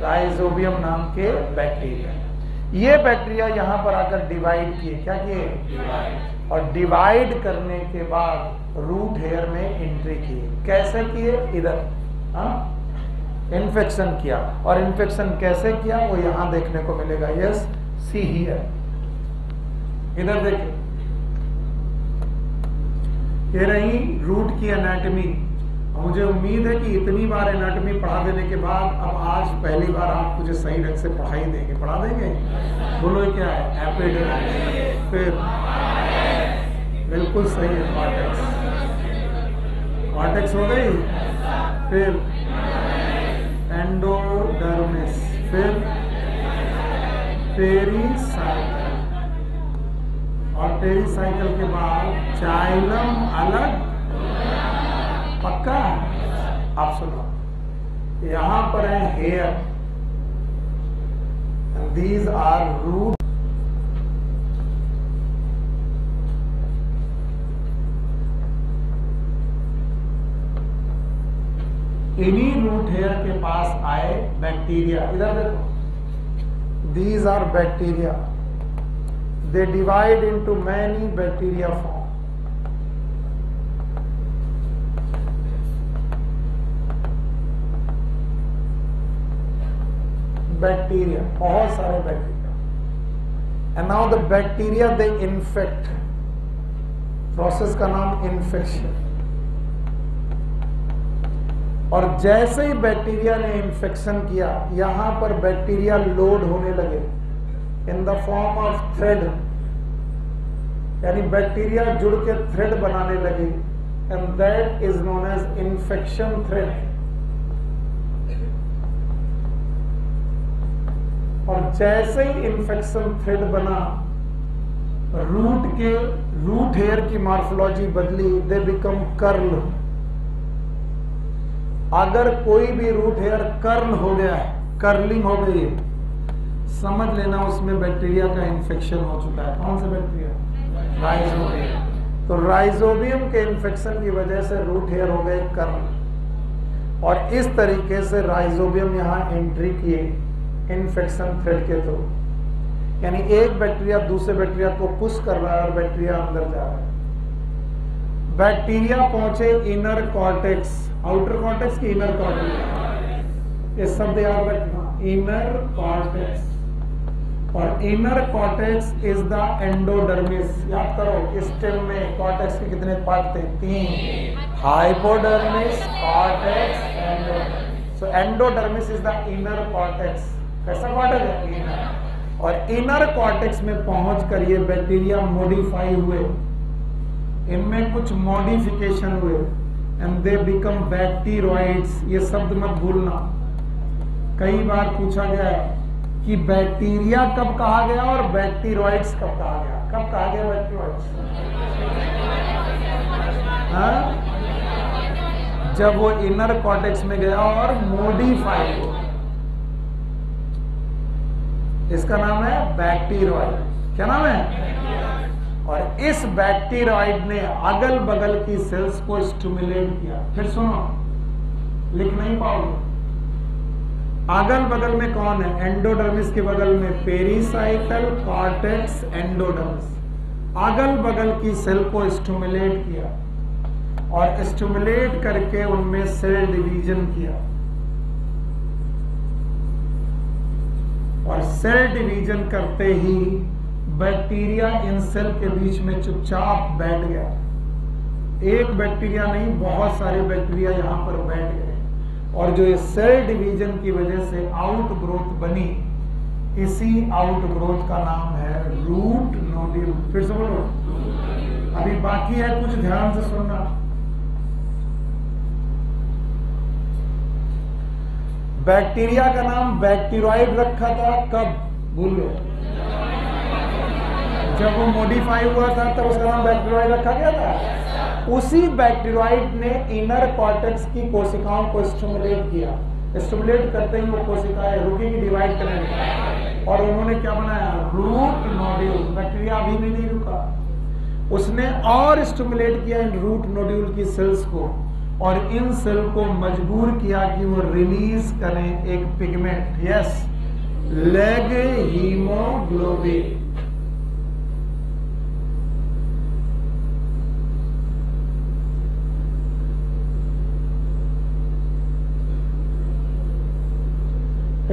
राइजोबियम नाम के बैक्टीरिया। ये बैक्टीरिया यहां पर आकर डिवाइड किए। क्या किए? डिवाइड। और डिवाइड करने के बाद रूट हेयर में एंट्री की। कैसे किए? इधर इन्फेक्शन किया। और इन्फेक्शन कैसे किया वो यहां देखने को मिलेगा। यस, सी हियर, इधर देखिए, ये रही रूट की एनाटॉमी। मुझे उम्मीद है कि इतनी बार एनाटॉमी पढ़ा देने के बाद अब आज पहली बार आप मुझे सही ढंग से पढ़ाई देंगे। पढ़ा देंगे? बोलो क्या है? एपिडर्मिस, फिर बिल्कुल सही है, कॉर्टेक्स, कॉर्टेक्स हो गई, फिर एंडोडर्मिस, फिर पेरीसाइकल, और पेरीसाइकल के बाद जाइलम अलग। पक्का? आप सुनो, यहां पर है हेयर, दीज आर रूट। इन्हीं रूट हेयर के पास आए बैक्टीरिया। इधर देखो, these are bacteria, they divide into many bacteria form. Bacteria, बहुत सारे bacteria, and now the bacteria they infect. Process का नाम इन्फेक्शन। और जैसे ही बैक्टीरिया ने इन्फेक्शन किया, यहां पर बैक्टीरिया लोड होने लगे in the form of thread, यानी बैक्टीरिया जुड़ के थ्रेड बनाने लगे, and that is known as infection thread. और जैसे ही इन्फेक्शन थ्रेड बना, रूट हेयर की मॉर्फोलॉजी बदली, दे बिकम कर्ल। अगर कोई भी रूट हेयर कर्ल हो गया है, कर्लिंग हो गई है, समझ लेना उसमें बैक्टीरिया का इन्फेक्शन हो चुका है। कौन सा बैक्टीरिया? राइजोबियम। तो राइजोबियम के इन्फेक्शन की वजह से रूट हेयर हो गए कर्ल, और इस तरीके से राइजोबियम यहां एंट्री किए इन्फेक्शन थ्रेड के थ्रू। यानी एक बैक्टीरिया दूसरे बैक्टीरिया को पुश कर रहा है और बैक्टीरिया अंदर जा रहा है। बैक्टीरिया पहुंचे इनर कॉर्टेक्स, आउटर कॉर्टेक्स की इनर कॉर्टेक्स, ये शब्द याद रखना, इनर कॉर्टेक्स। और inner cortex is the endodermis. याद करो, स्टेम में कॉर्टेक्स के कितने पार्ट थे? 3, hypodermis, cortex, endodermis. So endodermis is the inner cortex. कैसा कॉर्टेक्स है? इनर। और इनर कॉर्टेक्स में पहुंच कर ये बैक्टीरिया मॉडिफाई हुए, इनमें कुछ मॉडिफिकेशन हुए, एंड दे बिकम बैक्टीरॉइड्स। ये शब्द मत भूलना, कई बार पूछा गया है कि बैक्टीरिया कब कहा गया और बैक्टीरॉइड्स कब कहा गया। कब कहा गया बैक्टीरॉइड्स? जब वो इनर कॉर्टेक्स में गया और मॉडिफाई हुआ। इसका नाम है बैक्टीरॉइड। क्या नाम है? और इस बैक्टीरॉइड ने अगल बगल की सेल्स को स्टिमुलेट किया। फिर सुनो, लिख नहीं पाओगे। अगल बगल में कौन है? एंडोडर्मिस के बगल में पेरीसाइकल, कॉर्टेक्स, एंडोडर्मिस। अगल बगल की सेल को स्टिमुलेट किया और स्टिमुलेट करके उनमें सेल डिवीजन किया, और सेल डिवीजन करते ही बैक्टीरिया इन सेल के बीच में चुपचाप बैठ गया। एक बैक्टीरिया नहीं, बहुत सारे बैक्टीरिया यहां पर बैठ गए, और जो ये सेल डिवीजन की वजह से आउट ग्रोथ बनी, इसी आउट ग्रोथ का नाम है रूट नोड्यूल। फिर से बोलो, अभी बाकी है, कुछ ध्यान से सुनना। बैक्टीरिया का नाम बैक्टीरॉइड रखा था कब? भूल गए? जब वो मॉडिफाई हुआ था तब उसका नाम बैक्टीरॉइड रखा गया था। उसी बैक्टीरॉइड ने इनर कॉर्टेक्स की कोशिकाओं को स्टिमुलेट किया। स्टिमुलेट करते ही वो कोशिकाएं रुकी की डिवाइड करने लगी, और उन्होंने क्या बनाया? Root nodule. बैक्टीरिया अभी भी नहीं रुका, उसने और स्टिमुलेट किया इन रूट नोड्यूल की सेल्स को, और इन सेल को मजबूर किया कि वो रिलीज करें एक pigment. Yes, leg haemoglobin.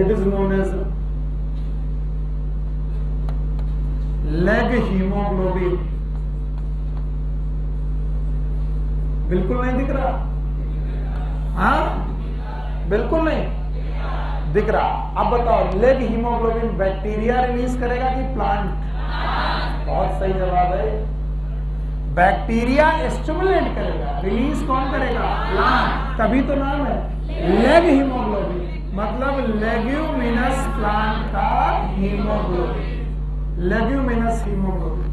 It is known as leg haemoglobin. बिल्कुल नहीं दिख रहा? हाँ, बिल्कुल नहीं दिख रहा। अब बताओ, लेग हीमोग्लोबिन बैक्टीरिया रिलीज करेगा कि प्लांट? बहुत सही जवाब है। बैक्टीरिया स्टिमुलेट करेगा, रिलीज कौन करेगा? प्लांट। तभी तो नाम है लेग हीमोग्लोबिन, मतलब लेग्यूमिनस प्लांट का हीमोग्लोबिन, लेग्यूमिनस हीमोग्लोबिन।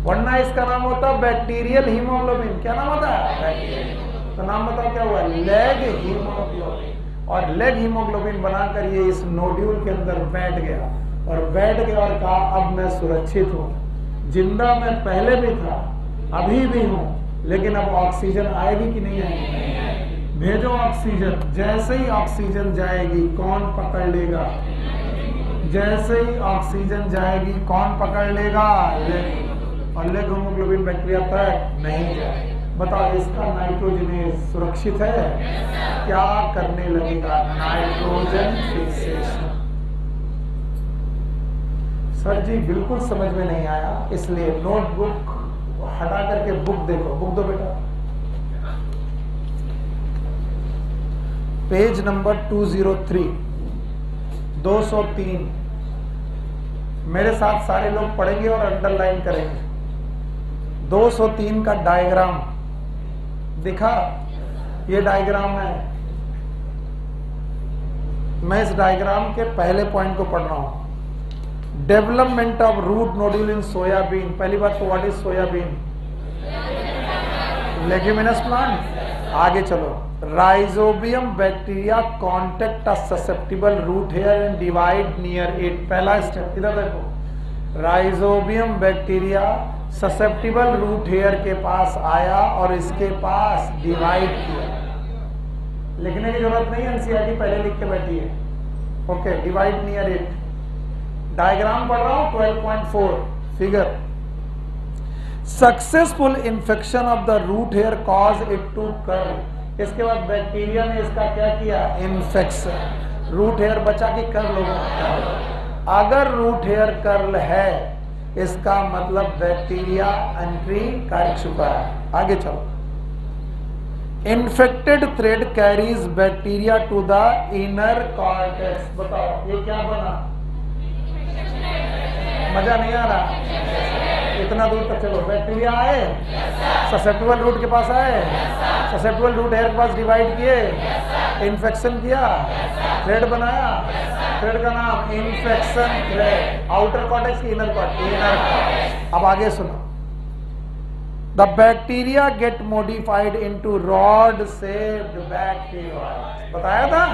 वरना इसका नाम होता बैक्टीरियल हीमोग्लोबिन। क्या नाम होता है? बैक्टीरियल। तो नाम बताओ क्या हुआ? Leg haemoglobin. और लेग हीमोग्लोबिन बनाकर ये इस नोड्यूल के अंदर बैठ गया, और बैठ गया और कहा अब मैं सुरक्षित हूं, जिंदा मैं पहले भी था, अभी भी हूं, लेकिन अब ऑक्सीजन आएगी कि नहीं आएगी? भेजो ऑक्सीजन। जैसे ही ऑक्सीजन जाएगी कौन पकड़ लेगा? जैसे ही ऑक्सीजन जाएगी कौन पकड़ लेगा? लेग। और लेग हीमोग्लोबिन बैक्टीरिया तक नहीं जाए। बताओ, इसका नाइट्रोजनेज सुरक्षित है? क्या करने लगेगा? Nitrogen fixation. सर जी बिल्कुल समझ में नहीं आया, इसलिए नोटबुक हटा करके बुक देखो। बुक दो बेटा, पेज नंबर 203, 203। मेरे साथ सारे लोग पढ़ेंगे और अंडरलाइन करेंगे। 203 का डायग्राम दिखा? ये डायग्राम है। मैं इस डायग्राम के पहले पॉइंट को पढ़ रहा हूं। Development of root nodule in soybean. पहली बात तो what is soybean? Leguminous plant. आगे चलो। Rhizobium bacteria contact a susceptible root hair and divide near it. पहला स्टेप इधर देखो। Rhizobium bacteria susceptible root hair के पास आया और इसके पास डिवाइड किया। लिखने की जरूरत नहीं, एनसीईआरटी पहले लिख के बैठी है। Okay, divide near it. Diagram पढ़ रहा हूं 12.4 figure. Successful infection of the root hair cause it to curl. इसके बाद बैक्टीरिया ने इसका क्या किया? इन्फेक्शन। रूट हेयर बचा कि कर्ल होगा? अगर रूट हेयर कर्ल है इसका मतलब बैक्टीरिया एंट्री कर चुका है। आगे चलो। Infected thread carries bacteria to the inner cortex. बताओ ये क्या बना? मजा नहीं आ रहा? इतना दूर तक चलो। बैक्टीरिया आए, ससेप्टिबल रूट के पास आए, ससेप्टिबल रूट हेयर के पास डिवाइड किए, इन्फेक्शन किया, थ्रेड बनाया। थ्रेड का नाम इन्फेक्शन थ्रेड। आउटर कॉर्टेक्स की इनर कॉर्टेक्स। अब आगे सुनो। The bacteria gate modified into rod shaped bacteria. बताया था?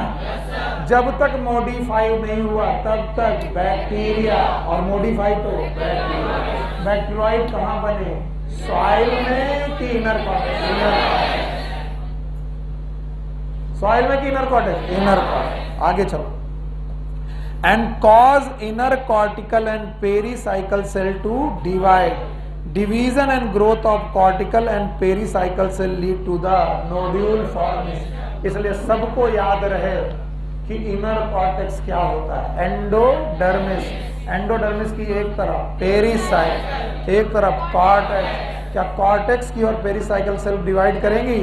जब तक मॉडिफाइड नहीं हुआ तब तक बैक्टीरिया, और मॉडिफाइड तो बैक्टीरिया। बैक्टीरियाइड कहां बने? सॉइल में कि इनर कॉर्टेक्स? सॉइल में कि इनर कॉर्टेक्स? Inner cortex. आगे चलो। And cause inner cortical and pericycle cell to divide. Division and growth of cortical and pericycle cell lead to the nodule formation. इसलिए सबको याद रहे कि इनर कॉर्टेक्स क्या होता है। एंडोडर्मिस। एंडोडर्मिस की एक तरफ पेरीसाइकल, एक तरफ कॉर्टेक्स। क्या कॉर्टेक्स की और पेरीसाइकल सेल डिवाइड करेंगी?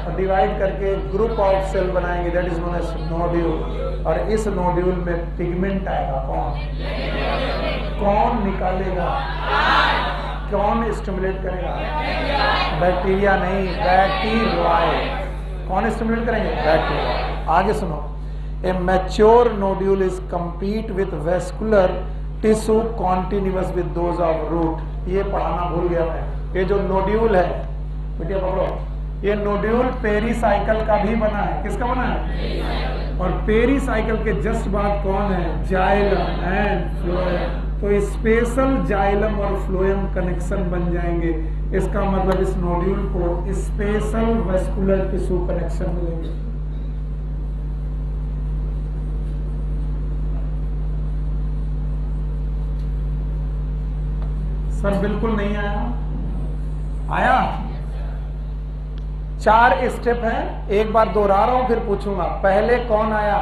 और डिवाइड करके ग्रुप ऑफ सेल बनाएंगे, that is known as nodule. और इस नोड्यूल में पिगमेंट आएगा। कौन निकालेगा? कौन स्टिमुलेट करेगा? बैक्टीरिया नहीं, बैक्टीरियाइड। कौन स्टिमुलेट करेंगे? बैक्टीरिया। आगे सुनो। A mature nodule is complete with vascular tissue continuous with those of root. ये पढ़ाना भूल गया मैं। ये जो नोड्यूल है, बेटिया पकड़ो, ये नोड्यूल पेरीसाइकल का भी बना है। किसका बना है? और पेरीसाइकल के जस्ट बाद कौन है? Xylem and phloem. तो स्पेशल जाइलम और फ्लोएम कनेक्शन बन जाएंगे। इसका मतलब इस नोड्यूल को स्पेशल वेस्कुलर टिश्यू कनेक्शन मिलेंगे। सर बिल्कुल नहीं आया? आया? 4 स्टेप हैं, एक बार दोहरा रहा हूं फिर पूछूंगा। पहले कौन आया?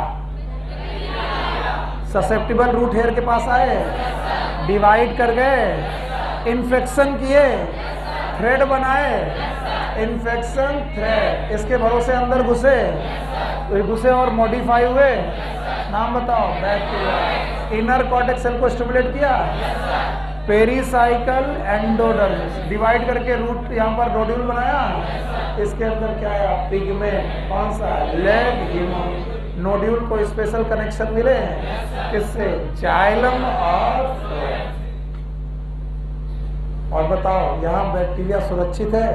ससेप्टिबल रूट हेयर के पास आए, डिवाइड कर गए, इन्फेक्शन किए, थ्रेड बनाए, इन्फेक्शन थ्रेड, इसके भरोसे अंदर घुसे और मॉडिफाई हुए। नाम बताओ। बैक्टीरिया। इनर कॉर्टेक्स सेल को स्टिमुलेट किया, पेरीसाइकल एंडोडर्मिस, डिवाइड करके रूट यहाँ पर नोड्यूल बनाया, इसके अंदर क्या आया, पिगमेंट। कौन सा, लेग हीमो। नोड्यूल को स्पेशल कनेक्शन मिले किससे, जाइलम और बताओ यहाँ बैक्टीरिया सुरक्षित है,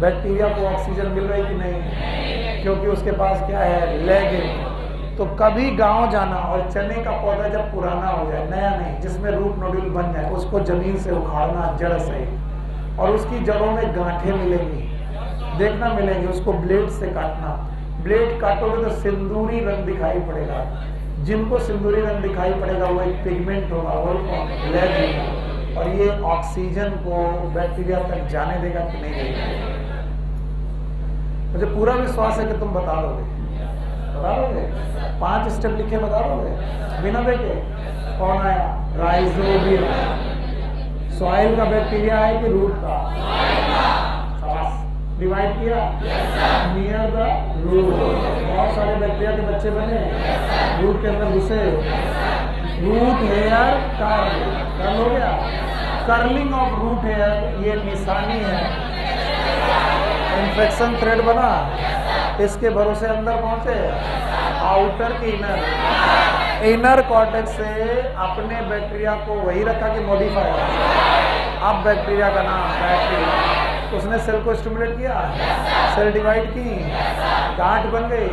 बैक्टीरिया को ऑक्सीजन मिल रही कि नहीं, क्योंकि उसके पास क्या है, लेग। तो कभी गांव जाना और चने का पौधा जब पुराना हो जाए, नया नहीं, जिसमें रूट नोड्यूल बन जाए, उसको जमीन से उखाड़ना जड़ से, और उसकी जड़ों में गांठें मिलेंगी, देखना मिलेंगे, उसको ब्लेड से काटना। ब्लेड काटोगे तो सिंदूरी रंग दिखाई पड़ेगा, जिनको सिंदूरी रंग दिखाई पड़ेगा वो एक पिगमेंट होगा, वो लेग होगा, और ये ऑक्सीजन को बैक्टीरिया तक जाने देगा कि नहीं देगा। मुझे पूरा विश्वास है कि तुम बता दोगे। 5 स्टेप लिखे बता दोगे बिना देखे। कौन आया, राइजोबियम। सॉइल का बैक्टीरिया है कि रूट का, डिवाइड किया नियर द रूट, बहुत सारे बैक्टीरिया के बच्चे बने, रूट के अंदर घुसे, रूट हेयर कर्ल हो गया, कर्लिंग ऑफ रूट हेयर, ये निशानी है। इन्फेक्शन थ्रेड बना, इसके भरोसे अंदर पहुंचे, आउटर की इनर कॉर्टेक्स से अपने बैक्टीरिया को वही रखा कि मॉडिफाई। अब बैक्टीरिया का नाम बैक्टीरिया, उसने सेल को स्टिमुलेट किया, सेल डिवाइड की, गांठ बन गई,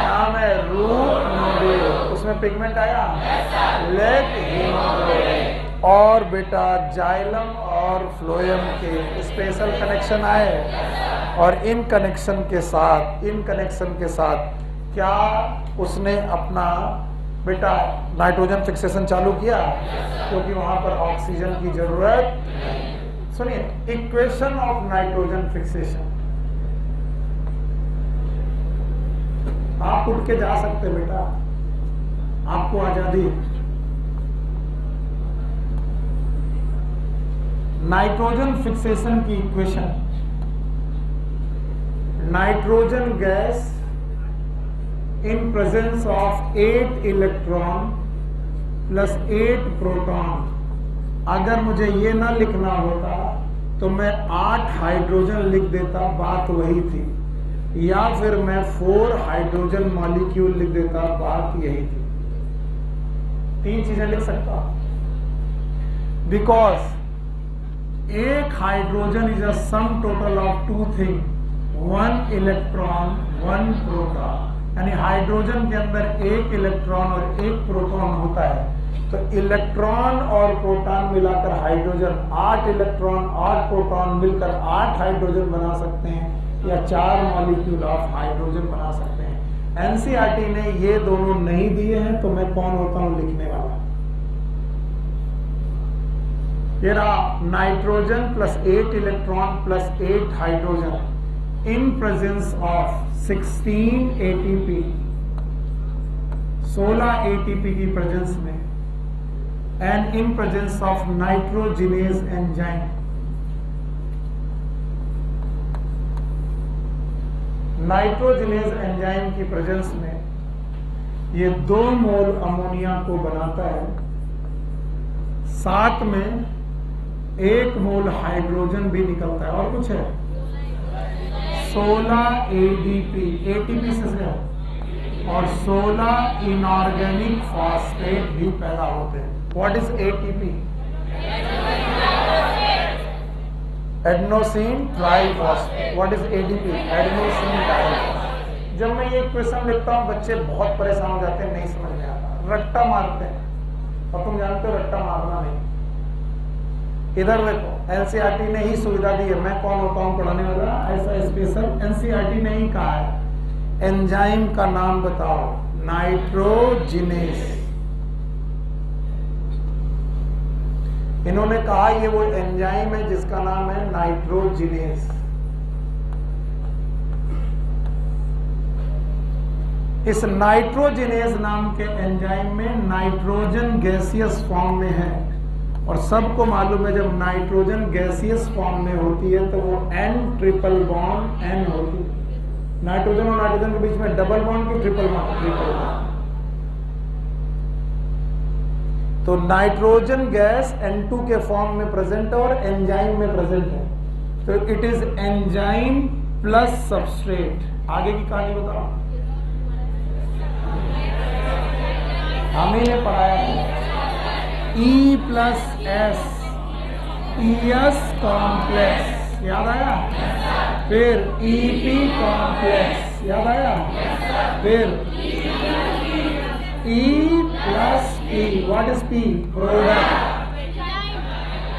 नाम है रूट नोड्यूल, उसमें पिगमेंट आया, लेग हीमोग्लोबिन, और बेटा जाइलम और फ्लोएम के स्पेशल कनेक्शन आए, और इन कनेक्शन के साथ क्या उसने अपना बेटा नाइट्रोजन फिक्सेशन चालू किया, क्योंकि वहां पर ऑक्सीजन की जरूरत। सुनिए, इक्वेशन ऑफ नाइट्रोजन फिक्सेशन, आप उठ के जा सकते बेटा, आपको आजादी। नाइट्रोजन फिक्सेशन की equation, nitrogen gas in presence of 8 electron plus 8 proton. अगर मुझे ये ना लिखना होता तो मैं 8 हाइड्रोजन लिख देता, बात वही थी, या फिर मैं 4 हाइड्रोजन मॉलिक्यूल लिख देता, बात यही थी। 3 चीजें लिख सकता, बिकॉज एक hydrogen is a sum total of 2 thing, 1 electron 1 proton, यानी हाइड्रोजन के अंदर 1 इलेक्ट्रॉन और 1 प्रोटॉन होता है। तो इलेक्ट्रॉन और प्रोटॉन मिलाकर हाइड्रोजन, 8 इलेक्ट्रॉन 8 प्रोटॉन मिलकर 8 हाइड्रोजन बना सकते हैं, या 4 मॉलिक्यूल ऑफ हाइड्रोजन बना सकते हैं। एनसीईआरटी ने ये दोनों नहीं दिए हैं, तो मैं कौन होता हूं लिखने वाला। ये रहा nitrogen plus 8 electron plus 8 hydrogen in presence of 16 ATP, 16 ATP की प्रेजेंस में, and in presence of nitrogenase enzyme, nitrogenase enzyme की प्रेजेंस में ये 2 मोल अमोनिया को बनाता है, साथ में 1 मोल हाइड्रोजन भी निकलता है, और कुछ है 16 एटीपी से, और 16 इनऑर्गेनिक फॉस्फेट भी पैदा होते हैं। What is ATP? Adenosine triphosphate. What is ADP? Adenosine triphosphate. जब मैं ये क्वेश्चन लिखता हूँ बच्चे बहुत परेशान हो जाते हैं, नहीं समझ में आता, रट्टा मारते हैं, और तुम जानते हो रट्टा मारना नहीं। इधर देखो, एनसीईआरटी ने ही सुविधा दी है, मैं कौन होता हूं पढ़ाने वाला, ऐसा स्पेशल एनसीईआरटी ने ही कहा है। एंजाइम का नाम बताओ, नाइट्रोजिनेस। इन्होंने कहा ये वो एंजाइम है जिसका नाम है नाइट्रोजिनेस। इस नाइट्रोजिनेज नाम के एंजाइम में नाइट्रोजन गैसियस फॉर्म में है, और सबको मालूम है जब नाइट्रोजन गैसियस फॉर्म में होती है तो वो N ट्रिपल बॉन्ड N होती है। नाइट्रोजन और नाइट्रोजन के बीच में डबल बॉन्ड की ट्रिपल बॉन्ड? Triple bond. तो नाइट्रोजन गैस N2 के फॉर्म में प्रेजेंट है और एंजाइम में प्रेजेंट है, तो it is enzyme plus substrate. आगे की कहानी बताओ, हम ही ने पढ़ाया है। E plus S, ES complex, याद आया? फिर EP कॉम्प्लेक्स, याद आया? फिर E plus P, what is P? Product.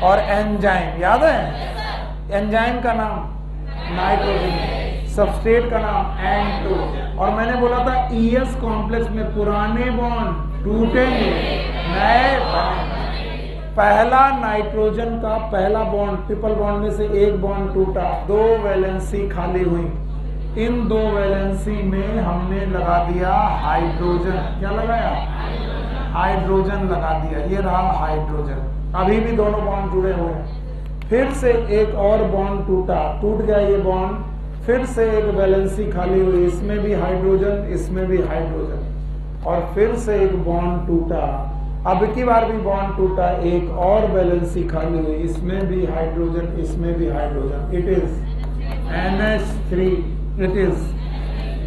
और एंजाइम, याद है? एंजाइम का नाम नाइट्रोजन, सबस्ट्रेट का नाम N2। और मैंने बोला था ES कॉम्प्लेक्स में पुराने बॉन्ड टूटेंगे, नए बनेंगे। पहला नाइट्रोजन का पहला बॉन्ड, ट्रिपल बॉन्ड में से एक बॉन्ड टूटा, 2 वैलेंसी खाली हुई। इन 2 वैलेंसी में हमने लगा दिया हाइड्रोजन। क्या लगाया? हाइड्रोजन लगा दिया। ये रहा हाइड्रोजन। अभी भी दोनों बॉन्ड जुड़े हुए हैं। फिर से एक और बॉन्ड टूटा, टूट गया ये बॉन्ड, फिर से एक वैलेंसी खाली हुई, इसमें भी हाइड्रोजन, इसमें भी हाइड्रोजन, और फिर से एक बॉन्ड टूटा। अब की बार भी बॉन्ड टूटा, एक और वैलेंसी खाली हुई, इसमें भी हाइड्रोजन, इसमें भी hydrogen. It is NH3। It is,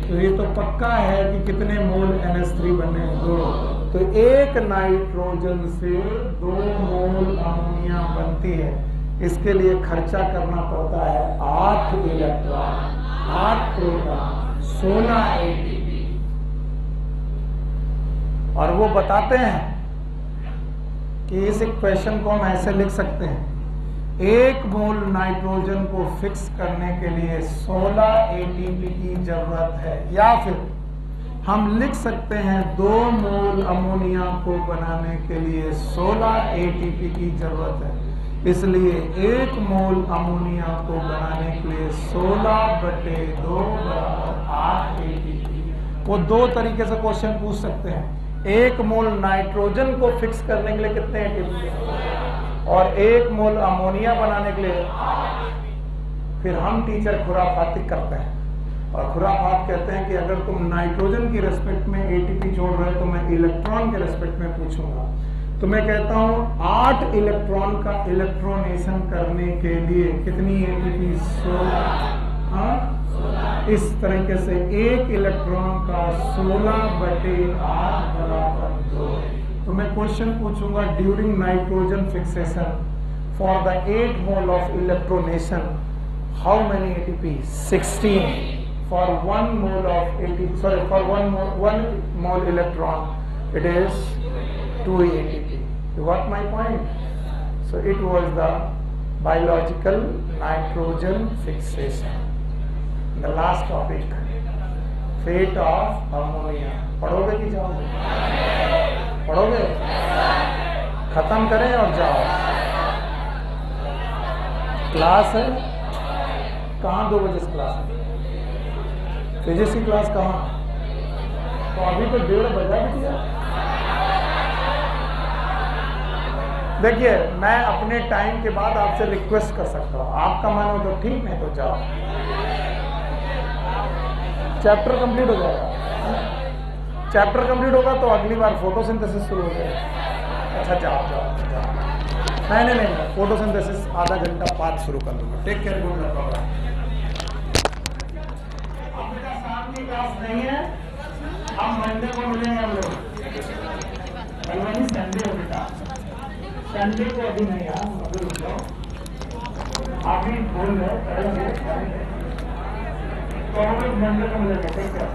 तो ये तो पक्का है कि कितने मोल NH3 बने? 2। तो एक नाइट्रोजन से 2 मोल अमोनिया बनती है। इसके लिए खर्चा करना पड़ता है 8 इलेक्ट्रॉन, 8 प्रोटॉन, 16 ATP। और वो बताते हैं कि इस इक्वेशन को हम ऐसे लिख सकते हैं, 1 मोल नाइट्रोजन को फिक्स करने के लिए 16 ATP की जरूरत है। या फिर हम लिख सकते हैं 2 मोल अमोनिया को बनाने के लिए 16 ATP की जरूरत है। इसलिए 1 मोल अमोनिया को बनाने के लिए 16/2 बराबर 8 ATP। वो 2 तरीके से क्वेश्चन पूछ सकते हैं। 1 मोल नाइट्रोजन को फिक्स करने के लिए कितने ATP, और 1 मोल अमोनिया बनाने के लिए। फिर हम टीचर खुराफाती करते हैं, और खुराफात कहते हैं कि अगर तुम नाइट्रोजन की रेस्पेक्ट में ATP जोड़ रहे हो तो मैं इलेक्ट्रॉन के रेस्पेक्ट में पूछूंगा। तो मैं कहता हूं 8 इलेक्ट्रॉन का इलेक्ट्रोनेशन करने के लिए कितनी ATP? 16। इस तरीके से 1 इलेक्ट्रॉन का 16/8 बराबर 2। तो मैं क्वेश्चन पूछूंगा, during nitrogen fixation for the 8 mole of electronation how many ATP? 16। For 1 mole of ATP, sorry, for 1 mole electron, it is 2 ATP. You got my point? So it was the biological nitrogen fixation. The last topic, fate of ammonia. पढ़ोगे कि जाओगे? पढ़ोगे? खत्म करें और जाओ। Class है कहाँ? 2 बजे से क्लास है। फिजिक्स की क्लास कहाँ? तो अभी तो 1:30 बजा भी दिया। देखिए, मैं अपने टाइम के बाद आपसे रिक्वेस्ट कर सकता हूँ, आपका मन हो तो ठीक, नहीं तो जाओ। चैप्टर कंप्लीट हो जाएगा। चैप्टर कंप्लीट होगा तो अगली बार फोटोसिंथेसिस शुरू हो जाएगा। अच्छा जाओ जाओ जाओ। नहीं, फोटोसिंथेसिस आधा घंटा बाद शुरू कर दूंगा। Take care, good luck. Class नहीं है, हम मंडे को मिलेंगे। हम लोग कल वही संडे हो बेटा, संडे को अभी नहीं यार, अभी रुक जाओ, अभी बोल रहे करेंगे तो हम लोग मंडे को मिलेंगे। ठीक है।